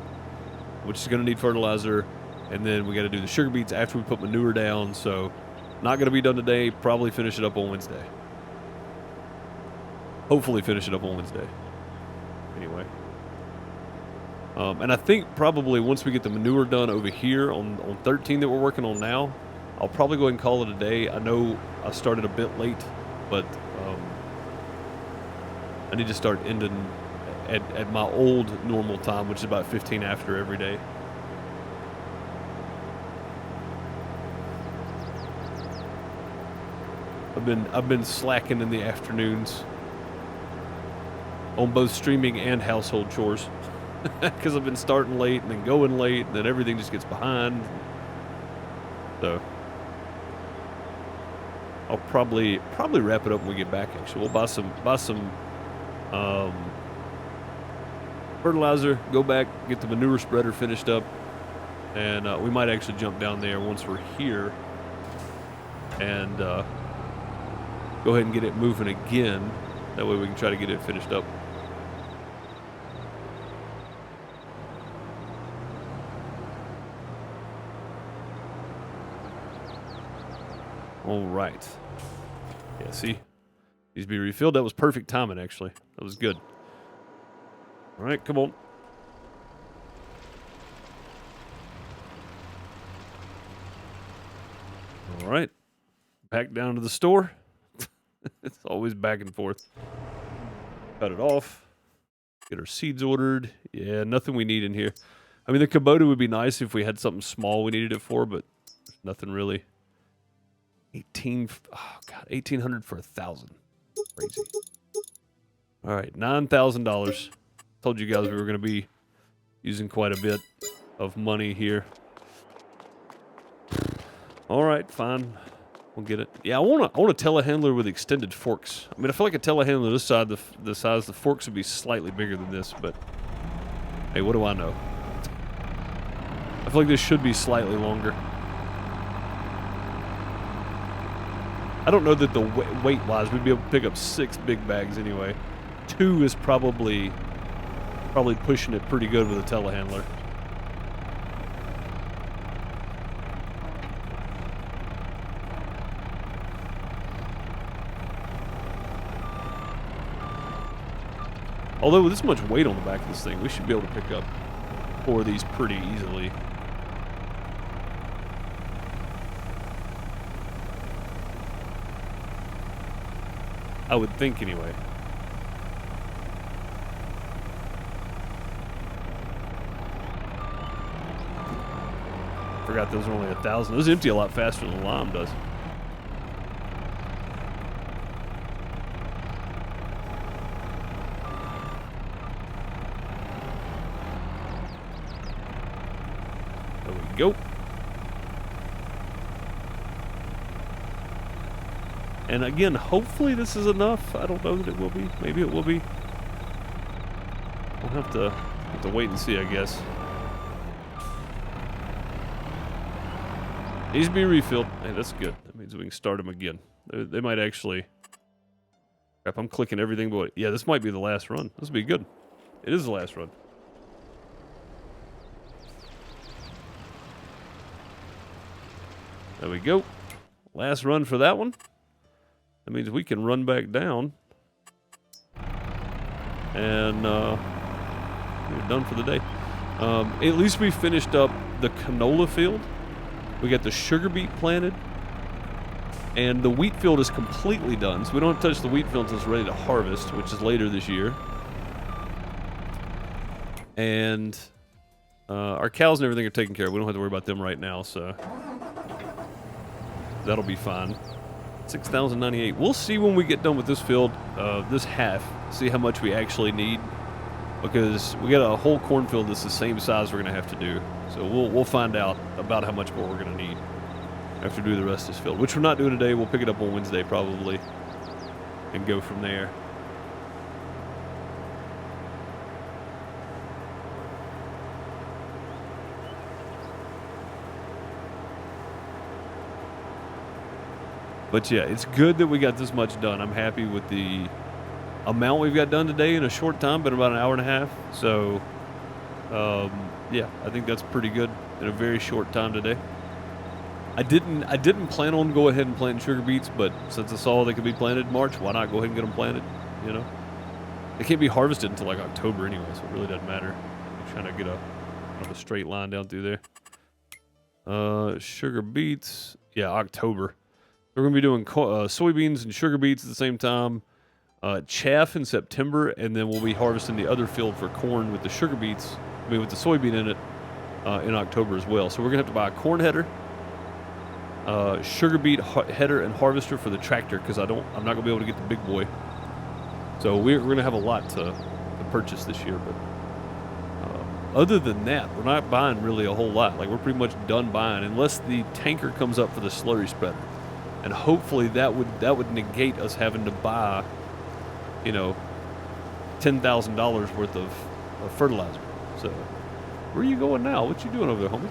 which is going to need fertilizer, and then we got to do the sugar beets after we put manure down. So not going to be done today. Probably finish it up on Wednesday. Hopefully finish it up on Wednesday. Anyway. And I think probably once we get the manure done over here on 13 that we're working on now, I'll probably go ahead and call it a day. I know I started a bit late, but I need to start ending at my old normal time, which is about 15 after every day. I've been slacking in the afternoons on both streaming and household chores. Because I've been starting late and then going late, and then everything just gets behind. So I'll probably wrap it up when we get back. Actually, we'll buy some fertilizer, go back, get the manure spreader finished up, and we might actually jump down there once we're here and go ahead and get it moving again. That way we can try to get it finished up. All right. Yeah, see? Needs to be refilled. That was perfect timing, actually. That was good. All right, come on. All right. Back down to the store. It's always back and forth. Cut it off. Get our seeds ordered. Yeah, nothing we need in here. I mean, the Kubota would be nice if we had something small we needed it for, but nothing really. 1,800 for 1,000. Crazy. All right, $9,000. Told you guys we were going to be using quite a bit of money here. All right, fine. We'll get it. Yeah, I want a telehandler with extended forks. I mean, I feel like a telehandler this side, the size, the forks would be slightly bigger than this, but hey, what do I know? I feel like this should be slightly longer. I don't know that the weight-wise we'd be able to pick up 6 big bags anyway. 2 is probably pushing it pretty good with a telehandler. Although with this much weight on the back of this thing, we should be able to pick up 4 of these pretty easily. I would think anyway. Forgot those are only 1,000. Those empty a lot faster than the lime does. There we go. And again, hopefully this is enough. I don't know that it will be. Maybe it will be. We'll have to wait and see, I guess. Needs to be refilled. Hey, that's good. That means we can start them again. They might actually... Crap, I'm clicking everything but... Yeah, this might be the last run. This will be good. It is the last run. There we go. Last run for that one. That means we can run back down. And we're done for the day. At least we finished up the canola field. We got the sugar beet planted. And the wheat field is completely done. So we don't have to touch the wheat field until it's ready to harvest, which is later this year. And our cows and everything are taken care of. We don't have to worry about them right now, so that'll be fine. 6,098. We'll see when we get done with this field, this half, see how much we actually need, because we got a whole cornfield that's the same size we're going to have to do. So we'll find out about how much more we're going to need after we do the rest of this field, which we're not doing today. We'll pick it up on Wednesday probably and go from there. But yeah, it's good that we got this much done. I'm happy with the amount we've got done today in a short time, but about an hour and a half. So, yeah, I think that's pretty good in a very short time today. I didn't plan on go ahead and planting sugar beets, but since I saw they could be planted in March, why not go ahead and get them planted? You know, they can't be harvested until like October anyway, so it really doesn't matter. I'm trying to get a straight line down through there. Sugar beets, yeah, October. We're going to be doing soybeans and sugar beets at the same time, chaff in September, and then we'll be harvesting the other field for corn with the sugar beets, with the soybean in it, in October as well. So we're going to have to buy a corn header, sugar beet header and harvester for the tractor, because I'm not going to be able to get the big boy. So we're going to have a lot to purchase this year, but other than that, we're not buying really a whole lot. Like, we're pretty much done buying, unless the tanker comes up for the slurry spreader. And hopefully that would negate us having to buy, you know, $10,000 worth of fertilizer. So, where are you going now? What you doing over there, homie?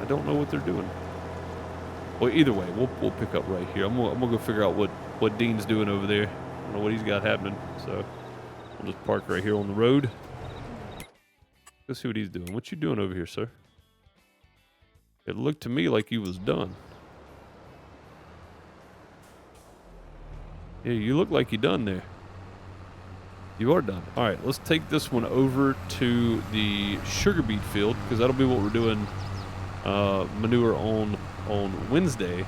I don't know what they're doing. Well, either way, we'll pick up right here. I'm gonna go figure out what Dean's doing over there. I don't know what he's got happening. So, we'll just park right here on the road. Let's see what he's doing. What you doing over here, sir? It looked to me like he was done. Yeah, you look like you're done there. You are done. All right, let's take this one over to the sugar beet field, because that'll be what we're doing manure on Wednesday.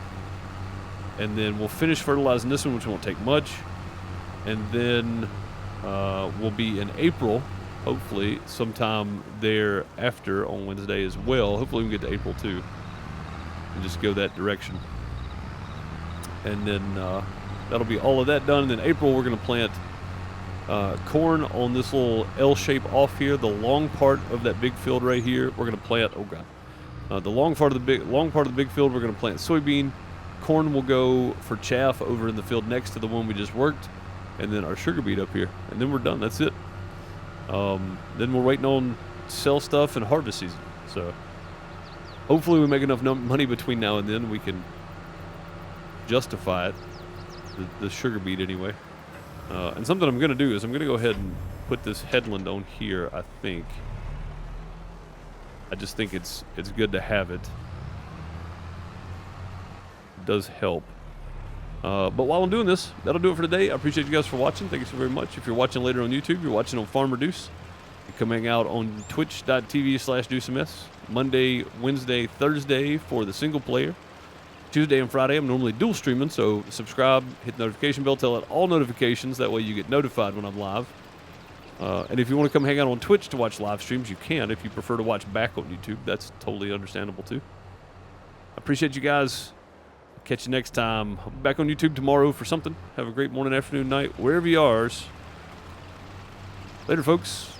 And then we'll finish fertilizing this one, which won't take much. And then we'll be in April, hopefully sometime thereafter on Wednesday as well. Hopefully we can get to April too and just go that direction. And then that'll be all of that done. And then April we're going to plant corn on this little L shape off here. The long part of that big field right here, we're going to plant, oh god, the long part of the big field we're going to plant soybean. Corn will go for chaff over in the field next to the one we just worked, and then our sugar beet up here, and then we're done. That's it. Then we're waiting on sell stuff and harvest season. So hopefully we make enough money between now and then we can justify it, the sugar beet anyway. And something I'm going to do is I'm going to go ahead and put this headland on here, I think. I just think it's good to have it. It does help. But while I'm doing this, that'll do it for today. I appreciate you guys for watching. Thank you so very much. If you're watching later on YouTube, you're watching on Farm Reduce. You're coming out on twitch.tv/DeuceMS. Monday, Wednesday, Thursday for the single player. Tuesday and Friday, I'm normally dual streaming, so subscribe, hit the notification bell, tell it all notifications. That way you get notified when I'm live. And if you want to come hang out on Twitch to watch live streams, you can. If you prefer to watch back on YouTube, that's totally understandable too. I appreciate you guys. Catch you next time. I'll be back on YouTube tomorrow for something. Have a great morning, afternoon, night, wherever you are. Later, folks.